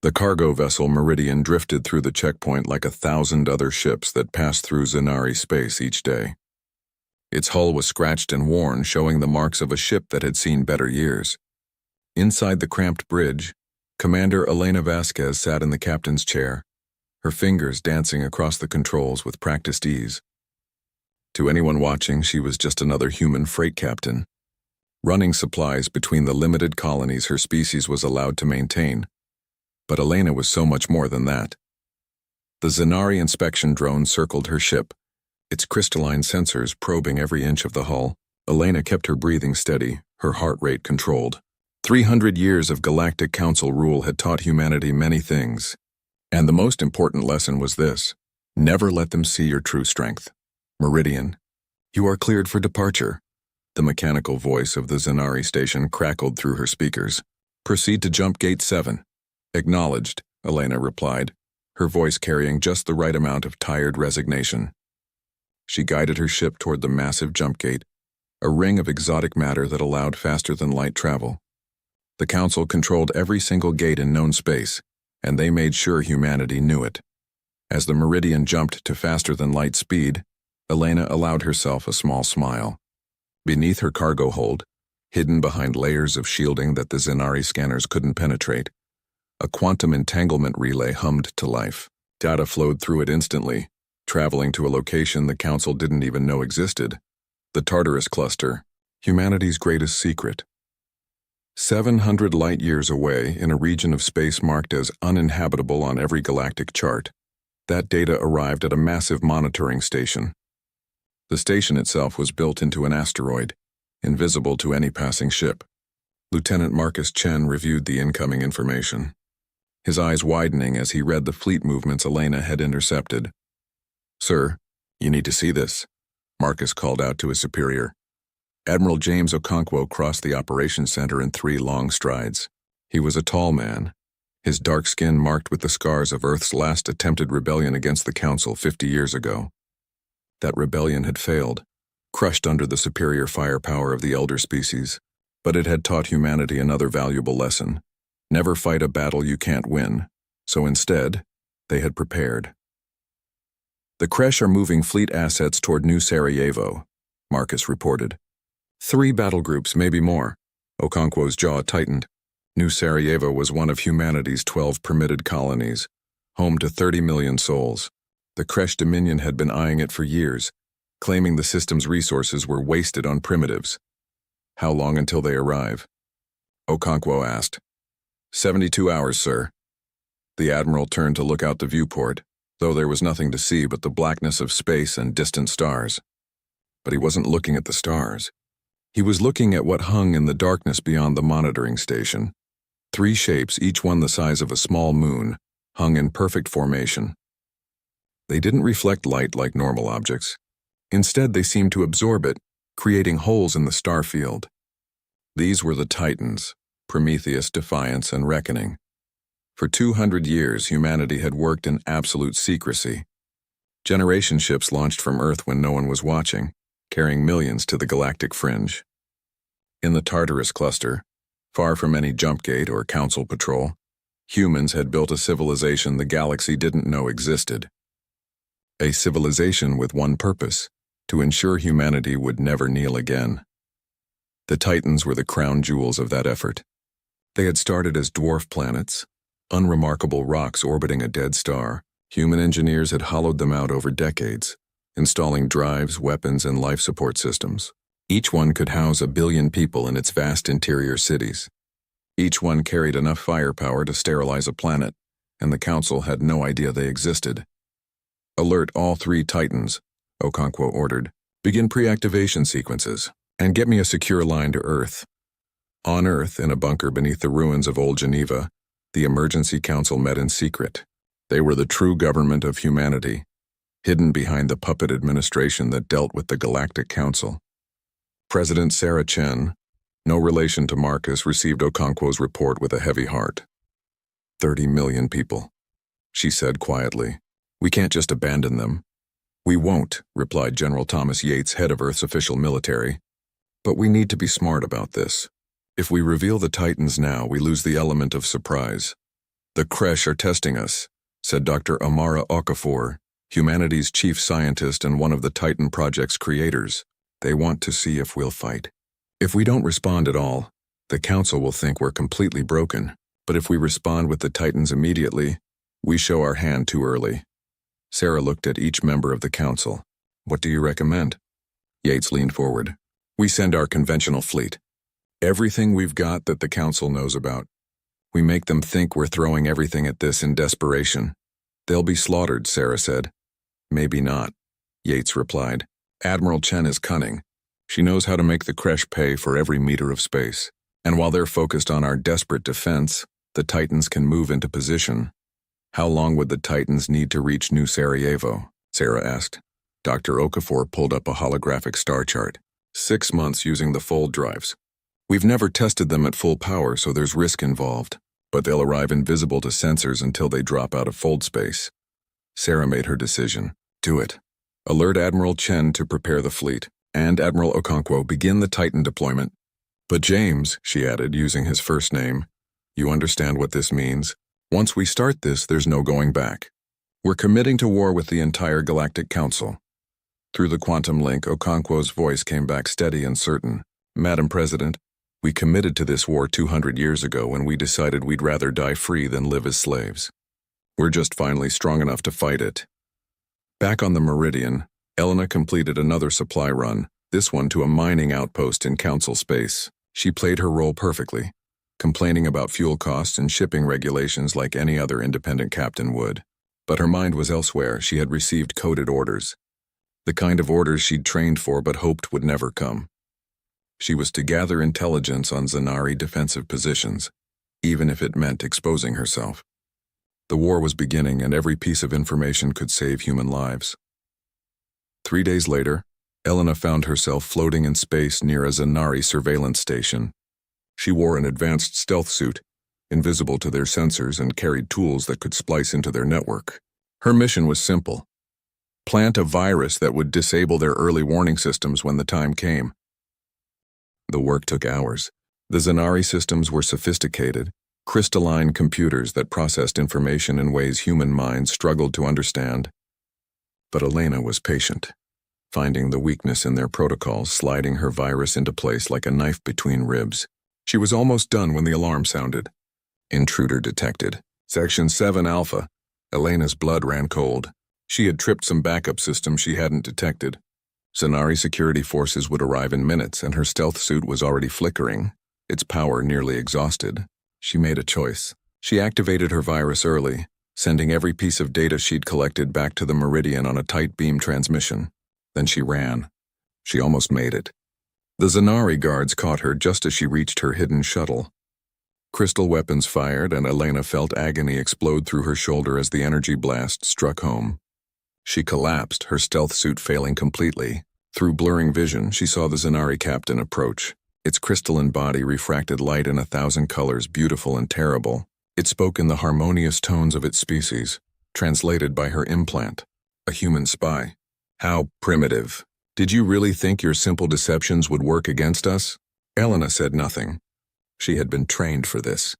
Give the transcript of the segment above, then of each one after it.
The cargo vessel Meridian drifted through the checkpoint like 1,000 other ships that passed through Zanari space each day. Its hull was scratched and worn, showing the marks of a ship that had seen better years. Inside the cramped bridge, Commander Elena Vasquez sat in the captain's chair, her fingers dancing across the controls with practiced ease. To anyone watching, she was just another human freight captain, running supplies between the limited colonies her species was allowed to maintain. But Elena was so much more than that. The Zanari inspection drone circled her ship, its crystalline sensors probing every inch of the hull. Elena kept her breathing steady, her heart rate controlled. 300 years of Galactic Council rule had taught humanity many things, and the most important lesson was this: never let them see your true strength. Meridian, you are cleared for departure. The mechanical voice of the Zanari station crackled through her speakers. Proceed to jump gate 7. Acknowledged, Elena replied, her voice carrying just the right amount of tired resignation. She guided her ship toward the massive jump gate, a ring of exotic matter that allowed faster-than-light travel. The Council controlled every single gate in known space, and they made sure humanity knew it. As the Meridian jumped to faster-than-light speed, Elena allowed herself a small smile. Beneath her cargo hold, hidden behind layers of shielding that the Zanari scanners couldn't penetrate, a quantum entanglement relay hummed to life. Data flowed through it instantly, traveling to a location the Council didn't even know existed: the Tartarus Cluster, humanity's greatest secret. 700 light-years away, in a region of space marked as uninhabitable on every galactic chart, that data arrived at a massive monitoring station. The station itself was built into an asteroid, invisible to any passing ship. Lieutenant Marcus Chen reviewed the incoming information, his eyes widening as he read the fleet movements Elena had intercepted. "Sir, you need to see this," Marcus called out to his superior. Admiral James Okonkwo crossed the operations center in 3 long strides. He was a tall man, his dark skin marked with the scars of Earth's last attempted rebellion against the Council 50 years ago. That rebellion had failed, crushed under the superior firepower of the elder species, but it had taught humanity another valuable lesson: never fight a battle you can't win. So instead, they had prepared. "The Kresh are moving fleet assets toward New Sarajevo," Marcus reported. 3 battle groups, maybe more. Okonkwo's jaw tightened. New Sarajevo was one of humanity's 12 permitted colonies, home to 30 million souls. The Kresh Dominion had been eyeing it for years, claiming the system's resources were wasted on primitives. "How long until they arrive?" Okonkwo asked. 72 hours, sir." The admiral turned to look out the viewport, though there was nothing to see but the blackness of space and distant stars. But he wasn't looking at the stars. He was looking at what hung in the darkness beyond the monitoring station. 3 shapes, each one the size of a small moon, hung in perfect formation. They didn't reflect light like normal objects. Instead, they seemed to absorb it, creating holes in the star field. These were the Titans: Prometheus, Defiance, and Reckoning. For 200 years, humanity had worked in absolute secrecy. Generation ships launched from Earth when no one was watching, carrying millions to the galactic fringe. In the Tartarus Cluster, far from any jump gate or Council patrol, humans had built a civilization the galaxy didn't know existed. A civilization with one purpose: to ensure humanity would never kneel again. The Titans were the crown jewels of that effort. They had started as dwarf planets, unremarkable rocks orbiting a dead star. Human engineers had hollowed them out over decades, installing drives, weapons, and life support systems. Each one could house 1 billion people in its vast interior cities. Each one carried enough firepower to sterilize a planet, and the Council had no idea they existed. "Alert all 3 Titans," Okonkwo ordered. "Begin pre-activation sequences, and get me a secure line to Earth." On Earth, in a bunker beneath the ruins of Old Geneva, the Emergency Council met in secret. They were the true government of humanity, hidden behind the puppet administration that dealt with the Galactic Council. President Sarah Chen, no relation to Marcus, received Okonkwo's report with a heavy heart. 30 million people, she said quietly. "We can't just abandon them." "We won't," replied General Thomas Yates, head of Earth's official military. "But we need to be smart about this. If we reveal the Titans now, we lose the element of surprise. "The Kresh are testing us," said Dr. Amara Okafor, humanity's chief scientist and one of the Titan Project's creators. "They want to see if we'll fight. If we don't respond at all, the Council will think we're completely broken. But if we respond with the Titans immediately, we show our hand too early." Sarah looked at each member of the Council. "What do you recommend?" Yates leaned forward. "We send our conventional fleet. Everything we've got that the Council knows about. We make them think we're throwing everything at this in desperation." "They'll be slaughtered," Sarah said. "Maybe not," Yates replied. "Admiral Chen is cunning. She knows how to make the Kresh pay for every meter of space. And while they're focused on our desperate defense, the Titans can move into position." "How long would the Titans need to reach New Sarajevo?" Sarah asked. Dr. Okafor pulled up a holographic star chart. 6 months using the fold drives. "We've never tested them at full power, so there's risk involved, but they'll arrive invisible to sensors until they drop out of fold space." Sarah made her decision. "Do it. Alert Admiral Chen to prepare the fleet, and Admiral Okonkwo begin the Titan deployment. But James," she added, using his first name, "you understand what this means? Once we start this, there's no going back. We're committing to war with the entire Galactic Council." Through the quantum link, Okonkwo's voice came back steady and certain. "Madam President, we committed to this war 200 years ago when we decided we'd rather die free than live as slaves. We're just finally strong enough to fight it." Back on the Meridian, Elena completed another supply run, this one to a mining outpost in Council space. She played her role perfectly, complaining about fuel costs and shipping regulations like any other independent captain would. But her mind was elsewhere. She had received coded orders. The kind of orders she'd trained for but hoped would never come. She was to gather intelligence on Zanari defensive positions, even if it meant exposing herself. The war was beginning, and every piece of information could save human lives. 3 days later, Elena found herself floating in space near a Zanari surveillance station. She wore an advanced stealth suit, invisible to their sensors, and carried tools that could splice into their network. Her mission was simple: plant a virus that would disable their early warning systems when the time came. The work took hours. The Zanari systems were sophisticated, crystalline computers that processed information in ways human minds struggled to understand. But Elena was patient, finding the weakness in their protocols, sliding her virus into place like a knife between ribs. She was almost done when the alarm sounded. Intruder detected. Section 7 Alpha. Elena's blood ran cold. She had tripped some backup systems she hadn't detected. Zanari security forces would arrive in minutes, and her stealth suit was already flickering, its power nearly exhausted. She made a choice. She activated her virus early, sending every piece of data she'd collected back to the Meridian on a tight beam transmission. Then she ran. She almost made it. The Zanari guards caught her just as she reached her hidden shuttle. Crystal weapons fired, and Elena felt agony explode through her shoulder as the energy blast struck home. She collapsed, her stealth suit failing completely. Through blurring vision, she saw the Zanari captain approach. Its crystalline body refracted light in 1,000 colors, beautiful and terrible. It spoke in the harmonious tones of its species, translated by her implant. A human spy. "How primitive. Did you really think your simple deceptions would work against us?" Elena said nothing. She had been trained for this.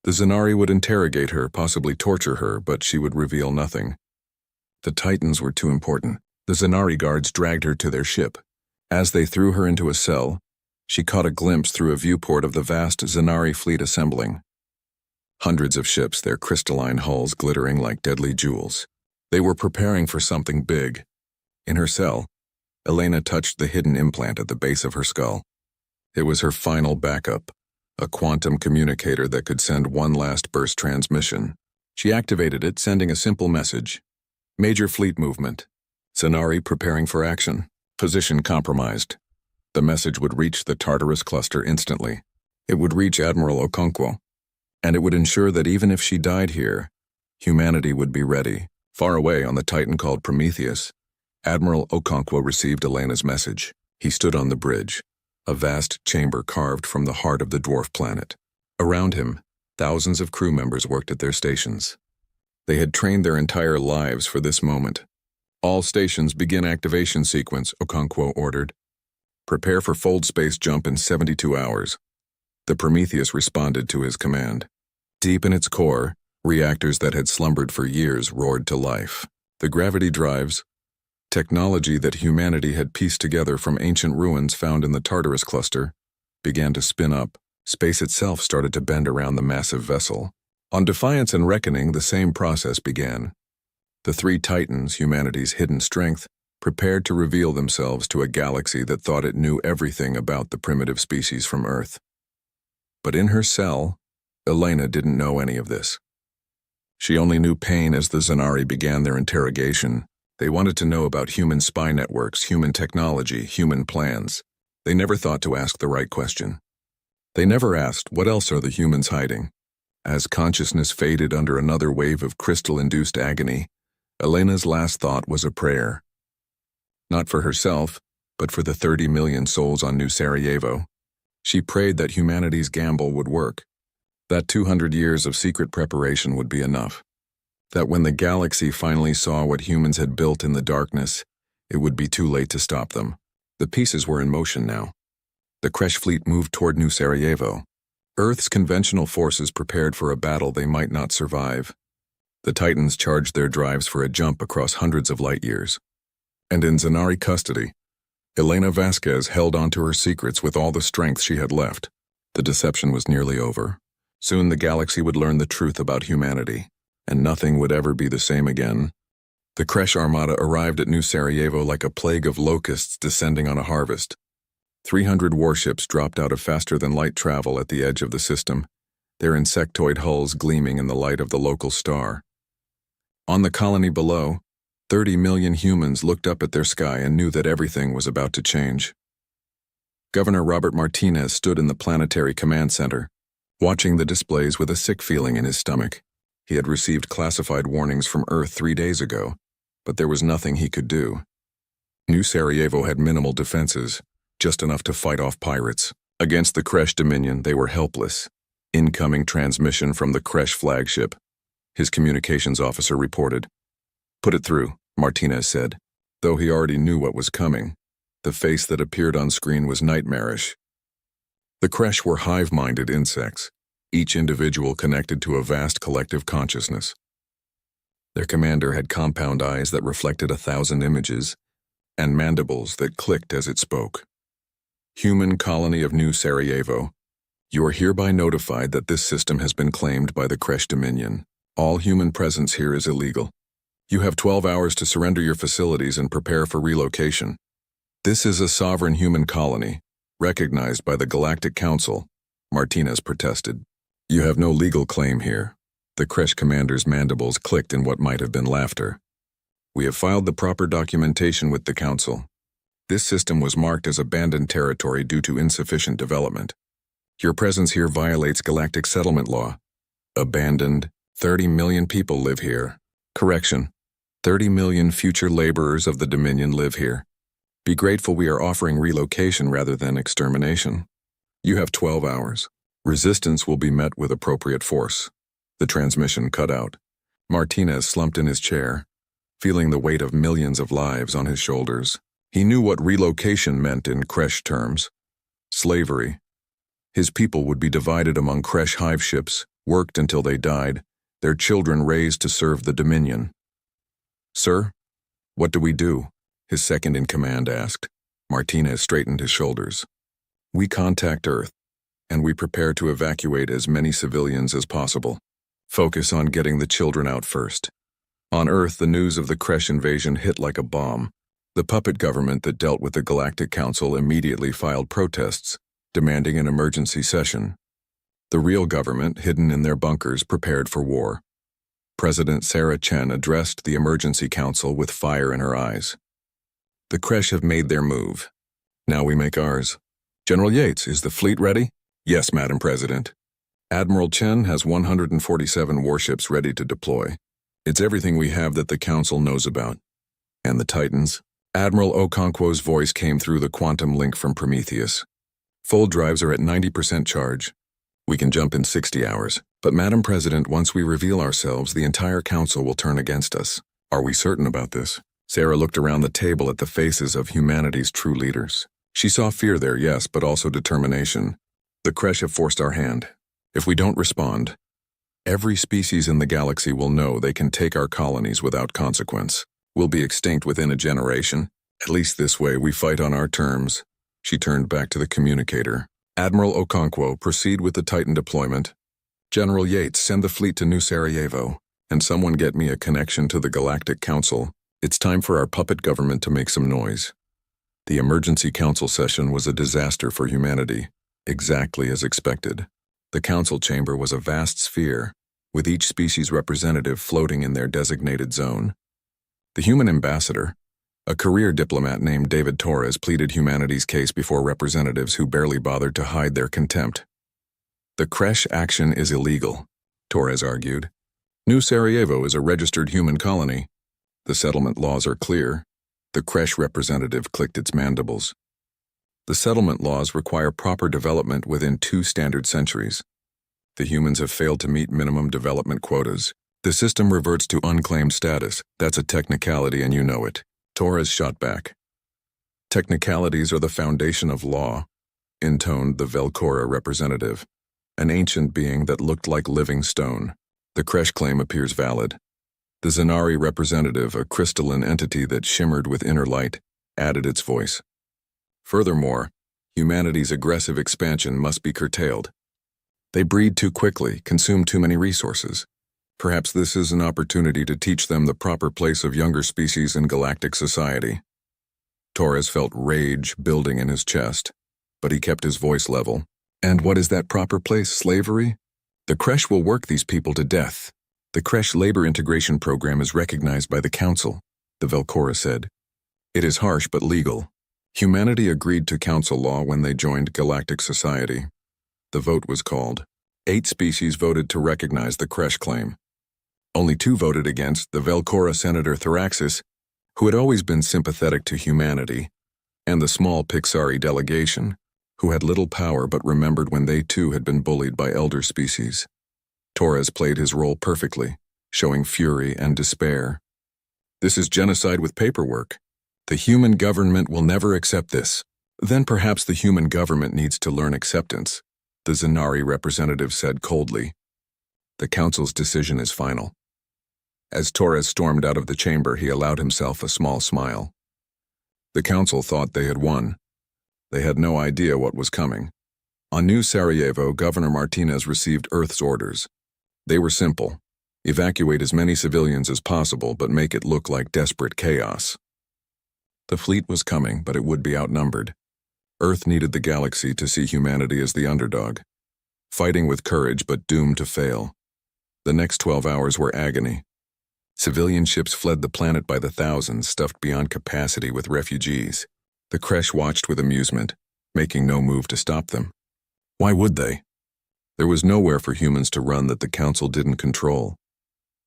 The Zanari would interrogate her, possibly torture her, but she would reveal nothing. The Titans were too important. The Zanari guards dragged her to their ship. As they threw her into a cell, she caught a glimpse through a viewport of the vast Zanari fleet assembling. Hundreds of ships, their crystalline hulls glittering like deadly jewels. They were preparing for something big. In her cell, Elena touched the hidden implant at the base of her skull. It was her final backup, a quantum communicator that could send one last burst transmission. She activated it, sending a simple message. Major fleet movement. Zanari preparing for action. Position compromised. The message would reach the Tartarus cluster instantly. It would reach Admiral Okonkwo, and it would ensure that even if she died here, humanity would be ready. Far away on the Titan called Prometheus, Admiral Okonkwo received Elena's message. He stood on the bridge, a vast chamber carved from the heart of the dwarf planet. Around him, thousands of crew members worked at their stations. They had trained their entire lives for this moment. "All stations begin activation sequence," Okonkwo ordered. "Prepare for fold space jump in 72 hours. The Prometheus responded to his command. Deep in its core, Reactors that had slumbered for years roared to life. The gravity drives, technology that humanity had pieced together from ancient ruins found in the Tartarus cluster, began to spin up. Space itself started to bend around the massive vessel. On Defiance and Reckoning, the same process began. The three titans, humanity's hidden strength, prepared to reveal themselves to a galaxy that thought it knew everything about the primitive species from Earth. But in her cell, Elena didn't know any of this. She only knew pain as the Zanari began their interrogation. They wanted to know about human spy networks, human technology, human plans. They never thought to ask the right question. They never asked, what else are the humans hiding? As consciousness faded under another wave of crystal-induced agony, Elena's last thought was a prayer. Not for herself, but for the 30 million souls on New Sarajevo. She prayed that humanity's gamble would work, that 200 years of secret preparation would be enough, that when the galaxy finally saw what humans had built in the darkness, it would be too late to stop them. The pieces were in motion now. The Kresh fleet moved toward New Sarajevo. Earth's conventional forces prepared for a battle they might not survive. The Titans charged their drives for a jump across hundreds of light years. And in Zanari custody, Elena Vasquez held on to her secrets with all the strength she had left. The deception was nearly over. Soon the galaxy would learn the truth about humanity, and nothing would ever be the same again. The Kresh armada arrived at New Sarajevo like a plague of locusts descending on a harvest. 300 warships dropped out of faster-than-light travel at the edge of the system, their insectoid hulls gleaming in the light of the local star. On the colony below, 30 million humans looked up at their sky and knew that everything was about to change. Governor Robert Martinez stood in the planetary command center, watching the displays with a sick feeling in his stomach. He had received classified warnings from Earth 3 days ago, but there was nothing he could do. New Sarajevo had minimal defenses, just enough to fight off pirates. Against the Kresh Dominion, they were helpless. Incoming transmission from the Kresh flagship. His communications officer reported. "Put it through," Martinez said, though he already knew what was coming. The face that appeared on screen was nightmarish. The Kresh were hive-minded insects, each individual connected to a vast collective consciousness. Their commander had compound eyes that reflected 1,000 images, and mandibles that clicked as it spoke. Human colony of New Sarajevo, you are hereby notified that this system has been claimed by the Kresh Dominion. All human presence here is illegal. You have 12 hours to surrender your facilities and prepare for relocation. This is a sovereign human colony, recognized by the Galactic Council, Martinez protested. You have no legal claim here. The Kresh commander's mandibles clicked in what might have been laughter. We have filed the proper documentation with the Council. This system was marked as abandoned territory due to insufficient development. Your presence here violates galactic settlement law. Abandoned, 30 million people live here. Correction, 30 million future laborers of the Dominion live here. Be grateful we are offering relocation rather than extermination. You have 12 hours. Resistance will be met with appropriate force. The transmission cut out. Martinez slumped in his chair, feeling the weight of millions of lives on his shoulders. He knew what relocation meant in Kresh terms. Slavery. His people would be divided among Kresh hive ships, worked until they died, their children raised to serve the Dominion. "Sir, what do we do?" his second-in-command asked. Martinez straightened his shoulders. "We contact Earth, and we prepare to evacuate as many civilians as possible. Focus on getting the children out first." On Earth, the news of the Kresh invasion hit like a bomb. The puppet government that dealt with the Galactic Council immediately filed protests, demanding an emergency session. The real government, hidden in their bunkers, prepared for war. President Sarah Chen addressed the emergency council with fire in her eyes. "The Kresh have made their move. Now we make ours. General Yates, is the fleet ready?" "Yes, Madam President. Admiral Chen has 147 warships ready to deploy. It's everything we have that the Council knows about." "And the Titans?" Admiral Okonkwo's voice came through the quantum link from Prometheus. "Full drives are at 90% charge. We can jump in 60 hours. But Madam President, once we reveal ourselves, the entire Council will turn against us." "Are we certain about this?" Sarah looked around the table at the faces of humanity's true leaders. She saw fear there, yes, but also determination. "The Kresh have forced our hand. If we don't respond, Every species in the galaxy will know they can take our colonies without consequence. We'll be extinct within a generation. At least this way we fight on our terms. She turned back to the communicator. Admiral Okonkwo, proceed with the Titan deployment. General Yates, send the fleet to New Sarajevo. And someone get me a connection to the Galactic Council. It's time for our puppet government to make some noise. The emergency council session was a disaster for humanity, exactly as expected. The council chamber was a vast sphere, with each species representative floating in their designated zone. The human ambassador, a career diplomat named David Torres, pleaded humanity's case before representatives who barely bothered to hide their contempt. The creche action is illegal, Torres argued. New Sarajevo is a registered human colony. The settlement laws are clear. The creche representative clicked its mandibles. The settlement laws require proper development within 2 standard centuries. The humans have failed to meet minimum development quotas. The system reverts to unclaimed status. That's a technicality and you know it. Torres shot back. Technicalities are the foundation of law, intoned the Velcora representative, an ancient being that looked like living stone. The creche claim appears valid. The Zanari representative, a crystalline entity that shimmered with inner light, added its voice. Furthermore, humanity's aggressive expansion must be curtailed. They breed too quickly, consume too many resources. Perhaps this is an opportunity to teach them the proper place of younger species in galactic society. Torres felt rage building in his chest, but he kept his voice level. And what is that proper place, slavery? The creche will work these people to death. The creche labor integration program is recognized by the council, the Velcora said. It is harsh but legal. Humanity agreed to council law when they joined galactic society. The vote was called. 8 species voted to recognize the creche claim. Only 2 voted against, the Velcora Senator Thraxis, who had always been sympathetic to humanity, and the small Pixari delegation, who had little power but remembered when they too had been bullied by elder species. Torres played his role perfectly, showing fury and despair. This is genocide with paperwork. The human government will never accept this. Then perhaps the human government needs to learn acceptance, the Zanari representative said coldly. The council's decision is final. As Torres stormed out of the chamber, he allowed himself a small smile. The council thought they had won. They had no idea what was coming. On New Sarajevo, Governor Martinez received Earth's orders. They were simple. Evacuate as many civilians as possible, but make it look like desperate chaos. The fleet was coming, but it would be outnumbered. Earth needed the galaxy to see humanity as the underdog, fighting with courage but doomed to fail. The next 12 hours were agony. Civilian ships fled the planet by the thousands, stuffed beyond capacity with refugees. The creche watched with amusement, making no move to stop them. Why would they? There was nowhere for humans to run that the council didn't control.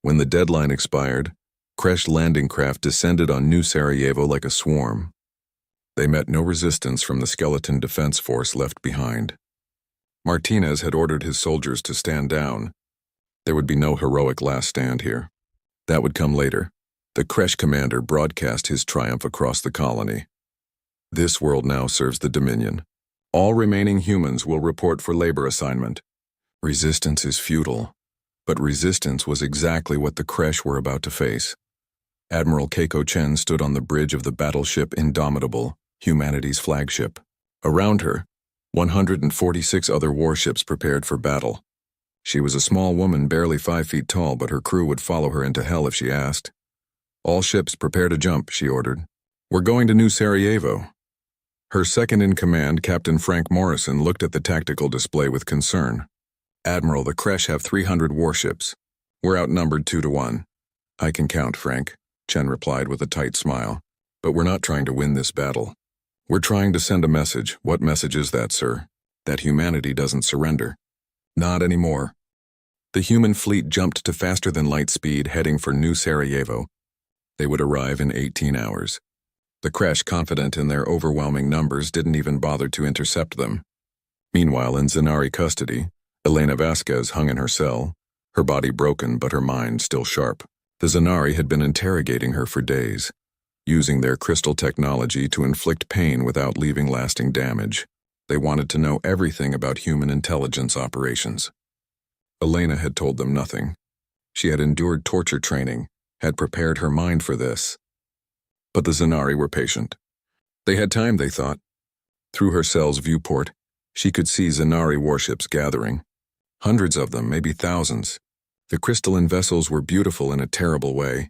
When the deadline expired, creche landing craft descended on New Sarajevo like a swarm. They met no resistance from the skeleton defense force left behind. Martinez had ordered his soldiers to stand down. There would be no heroic last stand here. That would come later. The creche commander broadcast his triumph across the colony. This world now serves the Dominion. All remaining humans will report for labor assignment. Resistance is futile, but resistance was exactly what the creche were about to face. Admiral Keiko Chen stood on the bridge of the battleship Indomitable, humanity's flagship. Around her, 146 other warships prepared for battle. She was a small woman, barely 5 feet tall, but her crew would follow her into hell if she asked. All ships prepare to jump, she ordered. We're going to New Sarajevo. Her second-in-command, Captain Frank Morrison, looked at the tactical display with concern. Admiral, the creche have 300 warships. We're outnumbered 2 to 1. I can count, Frank, Chen replied with a tight smile. But we're not trying to win this battle. We're trying to send a message. What message is that, sir? That humanity doesn't surrender. Not anymore. The human fleet jumped to faster-than-light speed, heading for New Sarajevo. They would arrive in 18 hours. The creche, confident in their overwhelming numbers, didn't even bother to intercept them. Meanwhile, in Zanari custody, Elena Vasquez hung in her cell, her body broken but her mind still sharp. The Zanari had been interrogating her for days, using their crystal technology to inflict pain without leaving lasting damage. They wanted to know everything about human intelligence operations. Elena had told them nothing. She had endured torture training, had prepared her mind for this. But the Zanari were patient. They had time, they thought. Through her cell's viewport, she could see Zanari warships gathering. Hundreds of them, maybe thousands. The crystalline vessels were beautiful in a terrible way,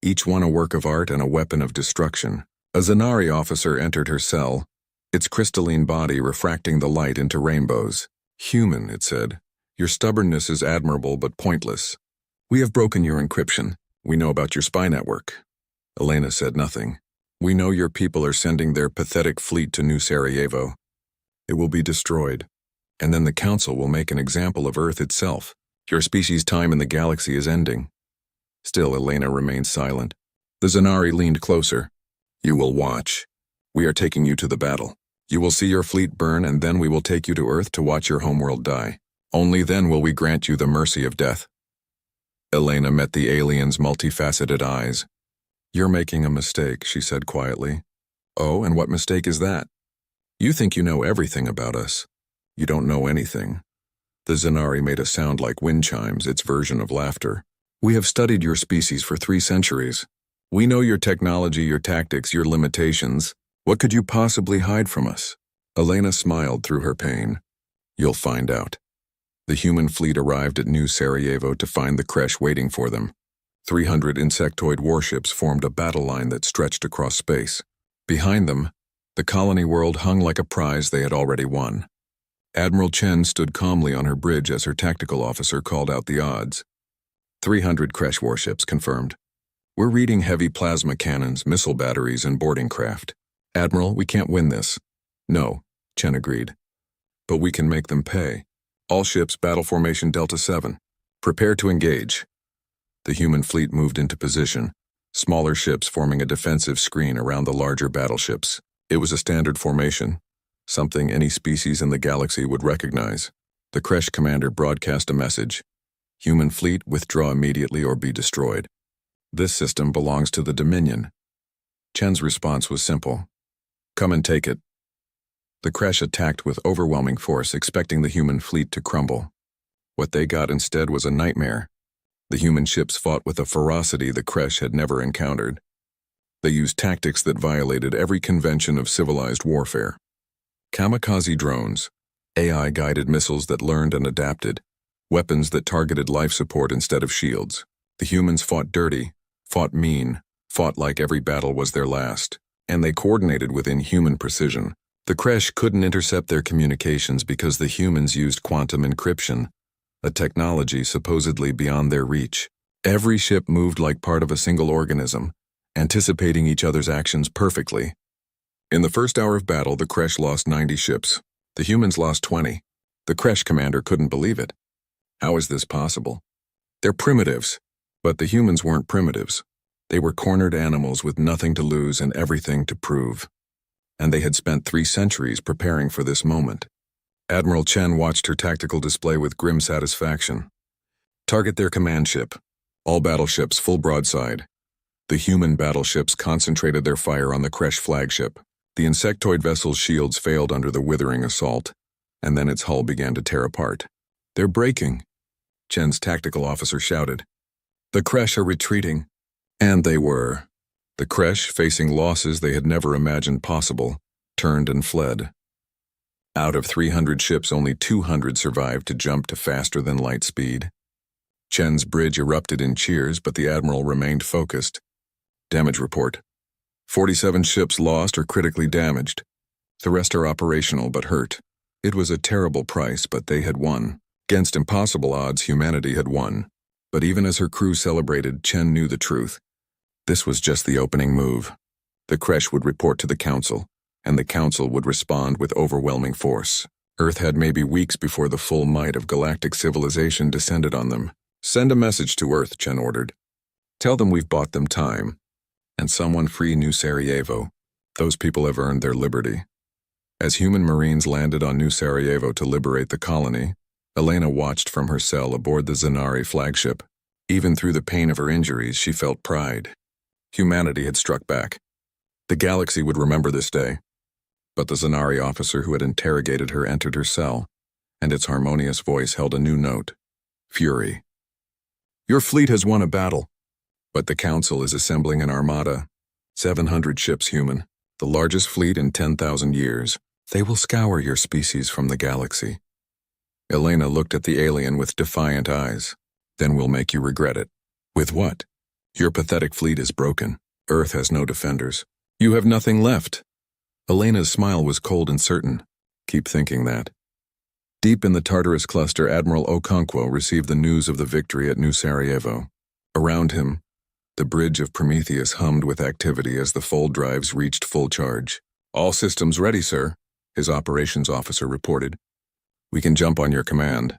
each one a work of art and a weapon of destruction. A Zanari officer entered her cell, its crystalline body refracting the light into rainbows. "Human," it said, "your stubbornness is admirable but pointless. We have broken your encryption. We know about your spy network." Elena said nothing. "We know your people are sending their pathetic fleet to New Sarajevo. It will be destroyed, and then the Council will make an example of Earth itself. Your species' time in the galaxy is ending." Still, Elena remained silent. The Zanari leaned closer. "You will watch. We are taking you to the battle. You will see your fleet burn, and then we will take you to Earth to watch your homeworld die. Only then will we grant you the mercy of death." Elena met the alien's multifaceted eyes. "You're making a mistake," she said quietly. "Oh, and what mistake is that? You think you know everything about us. You don't know anything." The Zanari made a sound like wind chimes, its version of laughter. "We have studied your species for 3 centuries. We know your technology, your tactics, your limitations. What could you possibly hide from us?" Elena smiled through her pain. "You'll find out." The human fleet arrived at New Sarajevo to find the creche waiting for them. 300 insectoid warships formed a battle line that stretched across space. Behind them, the colony world hung like a prize they had already won. Admiral Chen stood calmly on her bridge as her tactical officer called out the odds. 300 creche warships confirmed. "We're reading heavy plasma cannons, missile batteries, and boarding craft. Admiral, we can't win this." "No," Chen agreed. "But we can make them pay. All ships, battle formation Delta 7. Prepare to engage." The human fleet moved into position, smaller ships forming a defensive screen around the larger battleships. It was a standard formation, something any species in the galaxy would recognize. The creche commander broadcast a message: "Human fleet, withdraw immediately or be destroyed. This system belongs to the Dominion." Chen's response was simple: "Come and take it." The creche attacked with overwhelming force, expecting the human fleet to crumble. What they got instead was a nightmare. The human ships fought with a ferocity the creche had never encountered. They used tactics that violated every convention of civilized warfare. Kamikaze drones, AI-guided missiles that learned and adapted, weapons that targeted life support instead of shields. The humans fought dirty, fought mean, fought like every battle was their last, and they coordinated with inhuman precision. The creche couldn't intercept their communications because the humans used quantum encryption, a technology supposedly beyond their reach. Every ship moved like part of a single organism, anticipating each other's actions perfectly. In the first hour of battle, the creche lost 90 ships. The humans lost 20. The creche commander couldn't believe it. How is this possible? They're primitives, but the humans weren't primitives. They were cornered animals with nothing to lose and everything to prove. And they had spent 3 centuries preparing for this moment. Admiral Chen watched her tactical display with grim satisfaction. "Target their command ship. All battleships full broadside." The human battleships concentrated their fire on the creche flagship. The insectoid vessel's shields failed under the withering assault, and then its hull began to tear apart. "They're breaking," Chen's tactical officer shouted. "The creche are retreating." And they were. The creche, facing losses they had never imagined possible, turned and fled. Out of 300 ships, only 200 survived to jump to faster-than-light speed. Chen's bridge erupted in cheers, but the admiral remained focused. Damage report: 47 ships lost or critically damaged. The rest are operational but hurt. It was a terrible price, but they had won. Against impossible odds, humanity had won. But even as her crew celebrated, Chen knew the truth. This was just the opening move. The creche would report to the Council, and the Council would respond with overwhelming force. Earth had maybe weeks before the full might of galactic civilization descended on them. "Send a message to Earth," Chen ordered. "Tell them we've bought them time. And someone free New Sarajevo. Those people have earned their liberty." As human Marines landed on New Sarajevo to liberate the colony, Elena watched from her cell aboard the Zanari flagship. Even through the pain of her injuries, she felt pride. Humanity had struck back. The galaxy would remember this day. But the Zanari officer who had interrogated her entered her cell, and its harmonious voice held a new note. Fury. Your fleet has won a battle, but the Council is assembling an armada. 700 ships, human, the largest fleet in 10,000 years. They will scour your species from the galaxy. Elena looked at the alien with defiant eyes. Then we'll make you regret it. With what? Your pathetic fleet is broken. Earth has no defenders. You have nothing left. Elena's smile was cold and certain. Keep thinking that. Deep in the Tartarus cluster, Admiral Okonkwo received the news of the victory at New Sarajevo. Around him, the bridge of Prometheus hummed with activity as the fold drives reached full charge. All systems ready, sir, his operations officer reported. We can jump on your command.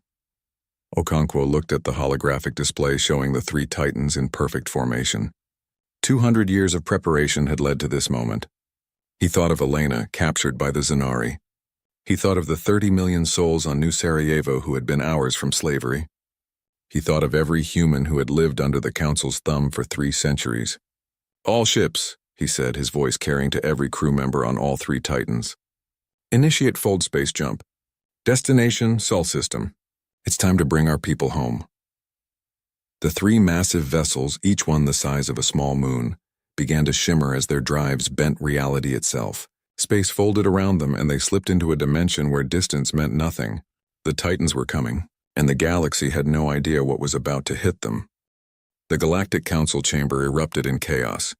Okonkwo looked at the holographic display showing the 3 Titans in perfect formation. 200 years of preparation had led to this moment. He thought of Elena, captured by the Zanari. He thought of the 30 million souls on New Sarajevo who had been hours from slavery. He thought of every human who had lived under the Council's thumb for 3 centuries. All ships, he said, his voice carrying to every crew member on all 3 Titans. Initiate fold space jump. Destination, Sol system. It's time to bring our people home. The 3 massive vessels, each one the size of a small moon, began to shimmer as their drives bent reality itself. Space folded around them and they slipped into a dimension where distance meant nothing. The Titans were coming, and the galaxy had no idea what was about to hit them. The Galactic Council chamber erupted in chaos.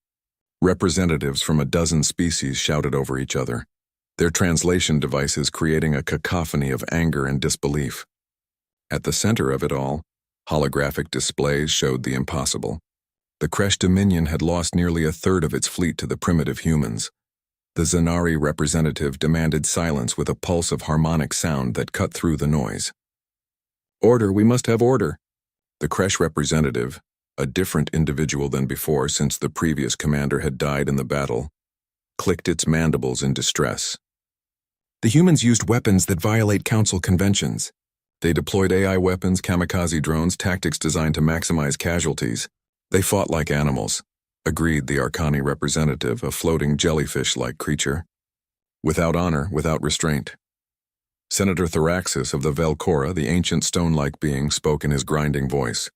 Representatives from a dozen species shouted over each other, their translation devices creating a cacophony of anger and disbelief. At the center of it all, holographic displays showed the impossible. The Kresh Dominion had lost nearly a third of its fleet to the primitive humans. The Zanari representative demanded silence with a pulse of harmonic sound that cut through the noise. Order, we must have order. The Kresh representative, a different individual than before since the previous commander had died in the battle, clicked its mandibles in distress. The humans used weapons that violate Council conventions. They deployed AI weapons, kamikaze drones, tactics designed to maximize casualties. They fought like animals, agreed the Arcani representative, a floating jellyfish-like creature. Without honor, without restraint. Senator Thraxis of the Velcora, the ancient stone-like being, spoke in his grinding voice.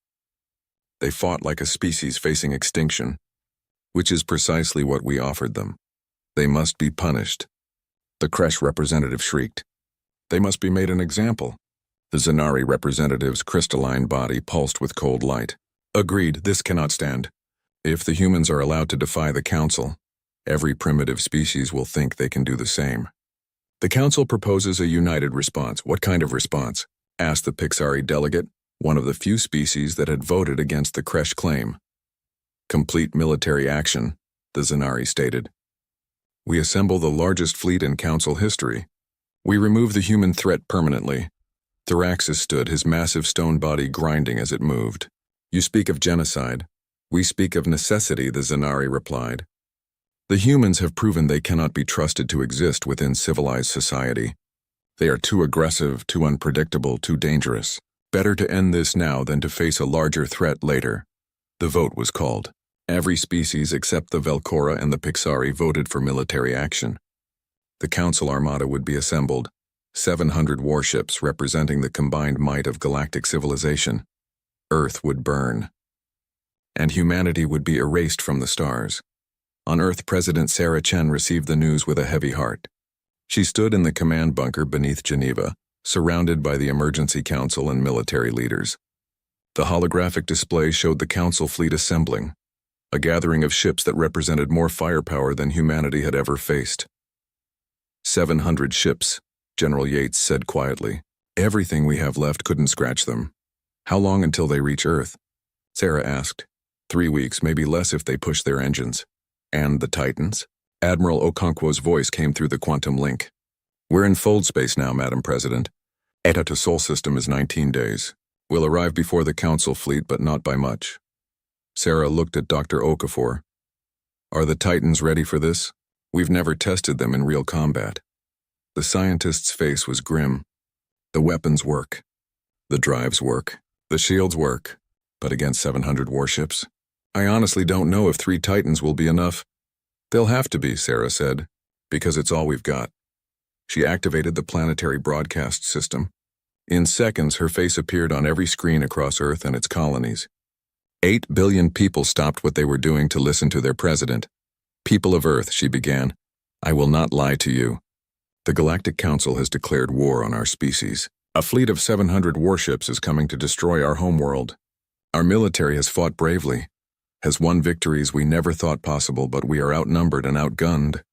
They fought like a species facing extinction, which is precisely what we offered them. They must be punished. The Kresh representative shrieked. They must be made an example. The Zanari representative's crystalline body pulsed with cold light. Agreed, this cannot stand. If the humans are allowed to defy the Council, every primitive species will think they can do the same. The Council proposes a united response. What kind of response? Asked the Pixari delegate, one of the few species that had voted against the Kresh claim. Complete military action, the Zanari stated. We assemble the largest fleet in Council history. We remove the human threat permanently. Thraxis stood, his massive stone body grinding as it moved. You speak of genocide. We speak of necessity, the Zanari replied. The humans have proven they cannot be trusted to exist within civilized society. They are too aggressive, too unpredictable, too dangerous. Better to end this now than to face a larger threat later. The vote was called. Every species except the Velcora and the Pixari voted for military action. The Council Armada would be assembled, 700 warships representing the combined might of galactic civilization. Earth would burn, and humanity would be erased from the stars. On Earth, President Sarah Chen received the news with a heavy heart. She stood in the command bunker beneath Geneva, surrounded by the Emergency Council and military leaders. The holographic display showed the Council fleet assembling, a gathering of ships that represented more firepower than humanity had ever faced. 700 ships, General Yates said quietly. Everything we have left couldn't scratch them. How long until they reach Earth? Sarah asked. 3 weeks, maybe less if they push their engines. And the Titans? Admiral Okonkwo's voice came through the quantum link. We're in fold space now, Madam President. ETA to Sol system is 19 days. We'll arrive before the Council fleet, but not by much. Sarah looked at Dr. Okafor. Are the Titans ready for this? We've never tested them in real combat. The scientist's face was grim. The weapons work. The drives work. The shields work. But against 700 warships? I honestly don't know if 3 Titans will be enough. They'll have to be, Sarah said, because it's all we've got. She activated the planetary broadcast system. In seconds, her face appeared on every screen across Earth and its colonies. 8 billion people stopped what they were doing to listen to their president. "People of Earth," she began, "I will not lie to you. The Galactic Council has declared war on our species. A fleet of 700 warships is coming to destroy our homeworld. Our military has fought bravely, has won victories we never thought possible, but we are outnumbered and outgunned."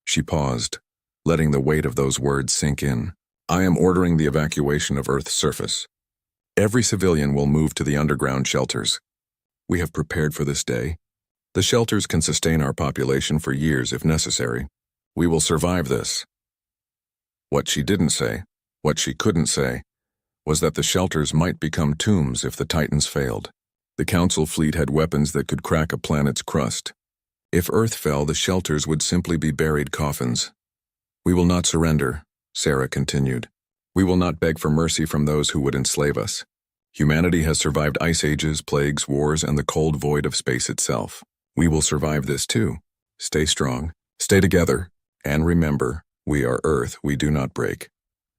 She paused, letting the weight of those words sink in. "I am ordering the evacuation of Earth's surface. Every civilian will move to the underground shelters. We have prepared for this day. The shelters can sustain our population for years if necessary. We will survive this." What she didn't say, what she couldn't say, was that the shelters might become tombs if the Titans failed. The Council fleet had weapons that could crack a planet's crust. If Earth fell, the shelters would simply be buried coffins. "We will not surrender," Sarah continued. "We will not beg for mercy from those who would enslave us. Humanity has survived ice ages, plagues, wars, and the cold void of space itself. We will survive this too. Stay strong, stay together, and remember, we are Earth, we do not break."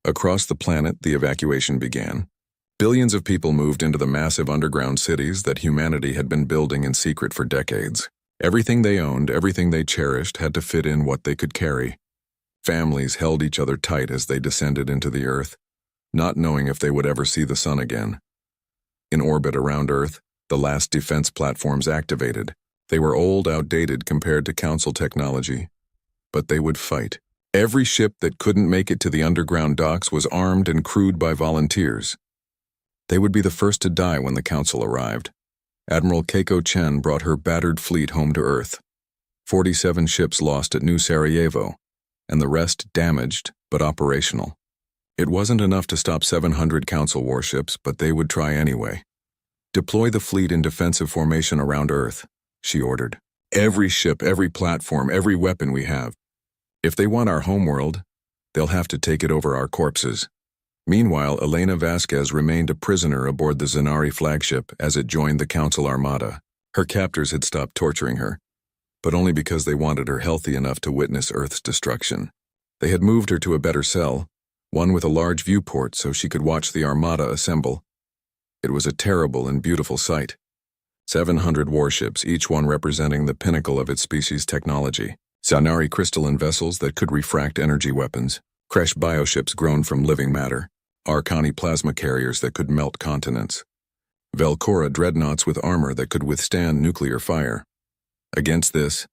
Across the planet, the evacuation began. Billions of people moved into the massive underground cities that humanity had been building in secret for decades. Everything they owned, everything they cherished, had to fit in what they could carry. Families held each other tight as they descended into the Earth, not knowing if they would ever see the sun again. In orbit around Earth, the last defense platforms activated. They were old, outdated compared to Council technology, but they would fight. Every ship that couldn't make it to the underground docks was armed and crewed by volunteers. They would be the first to die when the Council arrived. Admiral Keiko Chen brought her battered fleet home to Earth. 47 ships lost at New Sarajevo, and the rest damaged but operational. It wasn't enough to stop 700 Council warships, but they would try anyway. "Deploy the fleet in defensive formation around Earth," she ordered. "Every ship, every platform, every weapon we have. If they want our homeworld, they'll have to take it over our corpses." Meanwhile, Elena Vasquez remained a prisoner aboard the Zanari flagship as it joined the Council armada. Her captors had stopped torturing her, but only because they wanted her healthy enough to witness Earth's destruction. They had moved her to a better cell, one with a large viewport so she could watch the armada assemble. It was a terrible and beautiful sight. 700 warships, each one representing the pinnacle of its species' technology. Zanari crystalline vessels that could refract energy weapons. Kresh bioships grown from living matter. Arcani plasma carriers that could melt continents. Velcora dreadnoughts with armor that could withstand nuclear fire. Against this,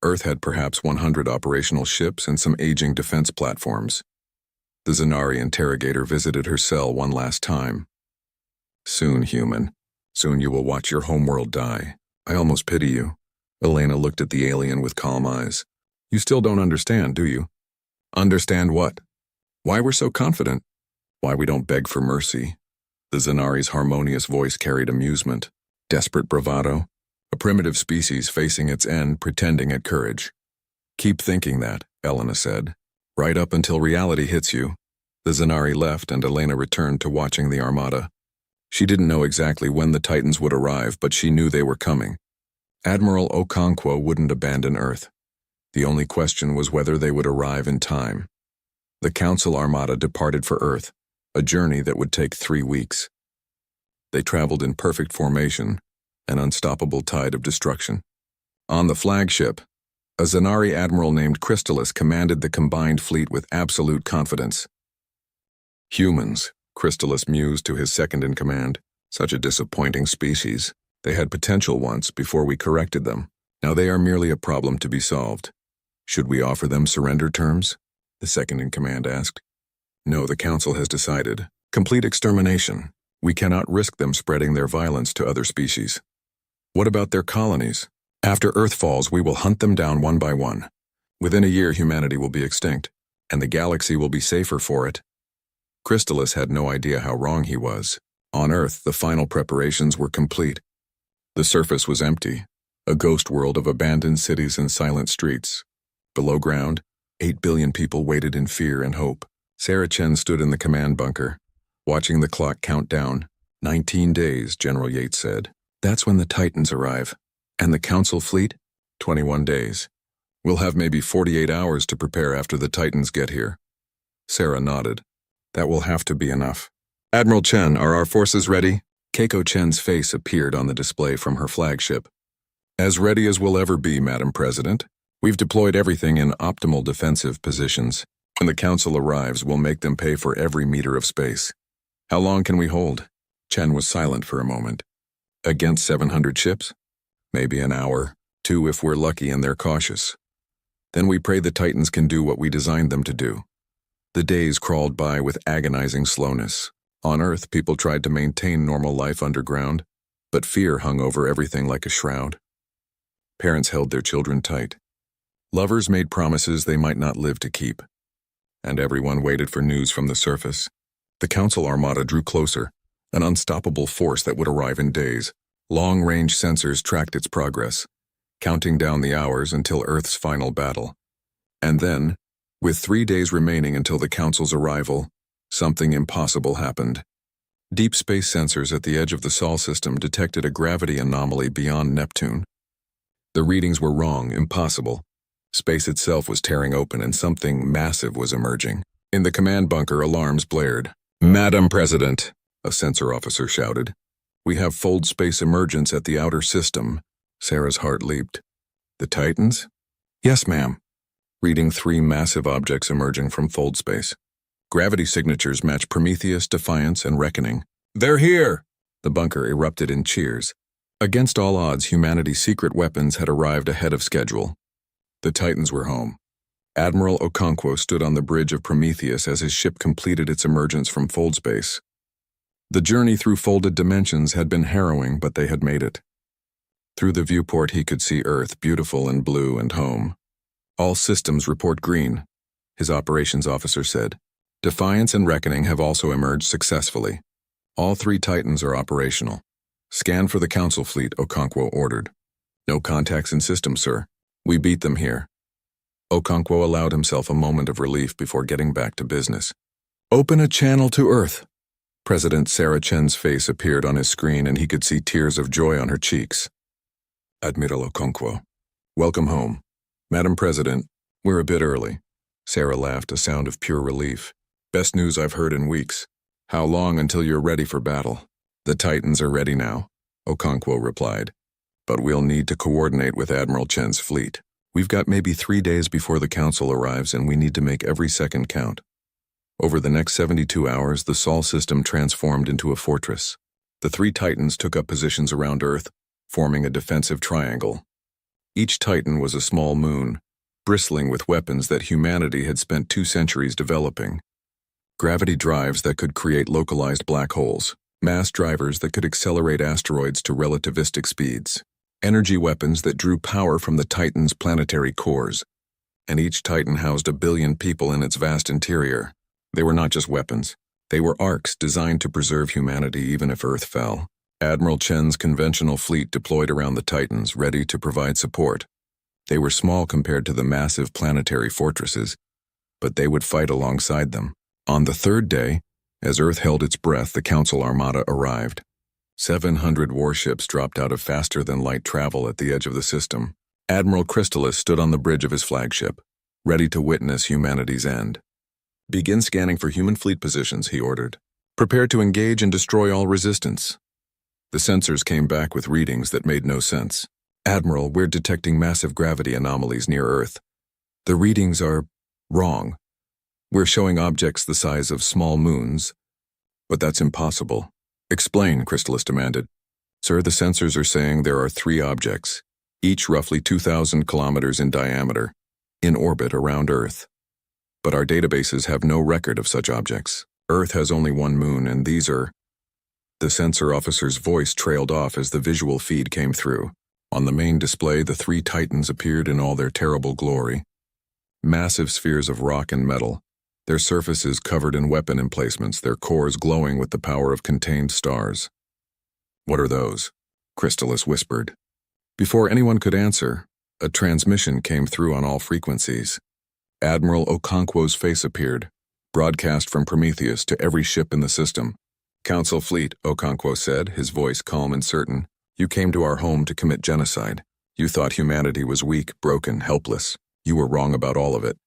Earth had perhaps 100 operational ships and some aging defense platforms. The Zanari interrogator visited her cell one last time. "Soon, human. Soon you will watch your homeworld die. I almost pity you." Elena looked at the alien with calm eyes. "You still don't understand, do you?" "Understand what? Why we're so confident? Why we don't beg for mercy?" The Zanari's harmonious voice carried amusement. Desperate bravado. A primitive species facing its end, pretending at courage. "Keep thinking that," Elena said. "Right up until reality hits you." The Zanari left and Elena returned to watching the armada. She didn't know exactly when the Titans would arrive, but she knew they were coming. Admiral Okonkwo wouldn't abandon Earth. The only question was whether they would arrive in time. The Council armada departed for Earth, a journey that would take 3 weeks. They traveled in perfect formation, an unstoppable tide of destruction. On the flagship, a Zanari admiral named Crystallis commanded the combined fleet with absolute confidence. "Humans," Crystallis mused to his second-in-command, "such a disappointing species. They had potential once before we corrected them. Now they are merely a problem to be solved. Should we offer them surrender terms?" the second-in-command asked. "No, the Council has decided. Complete extermination. We cannot risk them spreading their violence to other species." "What about their colonies? After Earth falls, we will hunt them down one by one. Within a year, humanity will be extinct, and the galaxy will be safer for it." Crystallis had no idea how wrong he was. On Earth, the final preparations were complete. The surface was empty, a ghost world of abandoned cities and silent streets. Below ground, 8 billion people waited in fear and hope. Sarah Chen stood in the command bunker, watching the clock count down. 19 days, General Yates said. "That's when the Titans arrive. And the Council fleet? 21 days. We'll have maybe 48 hours to prepare after the Titans get here." Sarah nodded. "That will have to be enough." Admiral Chen, are our forces ready? Keiko Chen's face appeared on the display from her flagship. As ready as we'll ever be, Madam President. We've deployed everything in optimal defensive positions. When the Council arrives, we'll make them pay for every meter of space. How long can we hold? Chen was silent for a moment. Against 700 ships? Maybe an hour, 2 if we're lucky and they're cautious. Then we pray the Titans can do what we designed them to do. The days crawled by with agonizing slowness. On Earth, people tried to maintain normal life underground, but fear hung over everything like a shroud. Parents held their children tight. Lovers made promises they might not live to keep. And everyone waited for news from the surface. The Council Armada drew closer, an unstoppable force that would arrive in days. Long-range sensors tracked its progress, counting down the hours until Earth's final battle. And then, with 3 days remaining until the Council's arrival, something impossible happened. Deep space sensors at the edge of the Sol system detected a gravity anomaly beyond Neptune. The readings were wrong, impossible. Space itself was tearing open and something massive was emerging. In the command bunker, alarms blared. "Madam President," a sensor officer shouted. "We have fold space emergence at the outer system." Sarah's heart leaped. "The Titans?" "Yes, ma'am." Reading 3 massive objects emerging from fold space. Gravity signatures match Prometheus, Defiance, and Reckoning. "They're here!" The bunker erupted in cheers. Against all odds, humanity's secret weapons had arrived ahead of schedule. The Titans were home. Admiral Okonkwo stood on the bridge of Prometheus as his ship completed its emergence from fold space. The journey through folded dimensions had been harrowing, but they had made it. Through the viewport he could see Earth, beautiful and blue and home. "All systems report green," his operations officer said. "Defiance and Reckoning have also emerged successfully. All 3 Titans are operational. Scan for the Council fleet," Okonkwo ordered. "No contacts in system, sir. We beat them here." Okonkwo allowed himself a moment of relief before getting back to business. "Open a channel to Earth." President Sarah Chen's face appeared on his screen and he could see tears of joy on her cheeks. "Admiral Okonkwo, welcome home." "Madam President, we're a bit early." Sarah laughed, a sound of pure relief. "Best news I've heard in weeks. How long until you're ready for battle?" "The Titans are ready now," Okonkwo replied. "But we'll need to coordinate with Admiral Chen's fleet. We've got maybe 3 days before the Council arrives and we need to make every second count." Over the next 72 hours, the Sol system transformed into a fortress. The 3 Titans took up positions around Earth, forming a defensive triangle. Each Titan was a small moon, bristling with weapons that humanity had spent 2 centuries developing. Gravity drives that could create localized black holes, mass drivers that could accelerate asteroids to relativistic speeds, energy weapons that drew power from the Titan's planetary cores, and each Titan housed 1 billion people in its vast interior. They were not just weapons. They were arcs designed to preserve humanity even if Earth fell. Admiral Chen's conventional fleet deployed around the Titans, ready to provide support. They were small compared to the massive planetary fortresses, but they would fight alongside them. On the 3rd day, as Earth held its breath, the Council Armada arrived. 700 warships dropped out of faster-than-light travel at the edge of the system. Admiral Crystallis stood on the bridge of his flagship, ready to witness humanity's end. "Begin scanning for human fleet positions," he ordered. "Prepare to engage and destroy all resistance." The sensors came back with readings that made no sense. "Admiral, we're detecting massive gravity anomalies near Earth. The readings are wrong. We're showing objects the size of small moons, but that's impossible." "Explain," Crystallis demanded. "Sir, the sensors are saying there are 3 objects, each roughly 2,000 kilometers in diameter, in orbit around Earth. But our databases have no record of such objects. Earth has only 1 moon, and these are—" The sensor officer's voice trailed off as the visual feed came through. On the main display, the 3 Titans appeared in all their terrible glory. Massive spheres of rock and metal, their surfaces covered in weapon emplacements, their cores glowing with the power of contained stars. "What are those?" Crystallis whispered. Before anyone could answer, a transmission came through on all frequencies. Admiral Okonkwo's face appeared, broadcast from Prometheus to every ship in the system. "Council fleet," Okonkwo said, his voice calm and certain. "You came to our home to commit genocide. You thought humanity was weak, broken, helpless. You were wrong about all of it.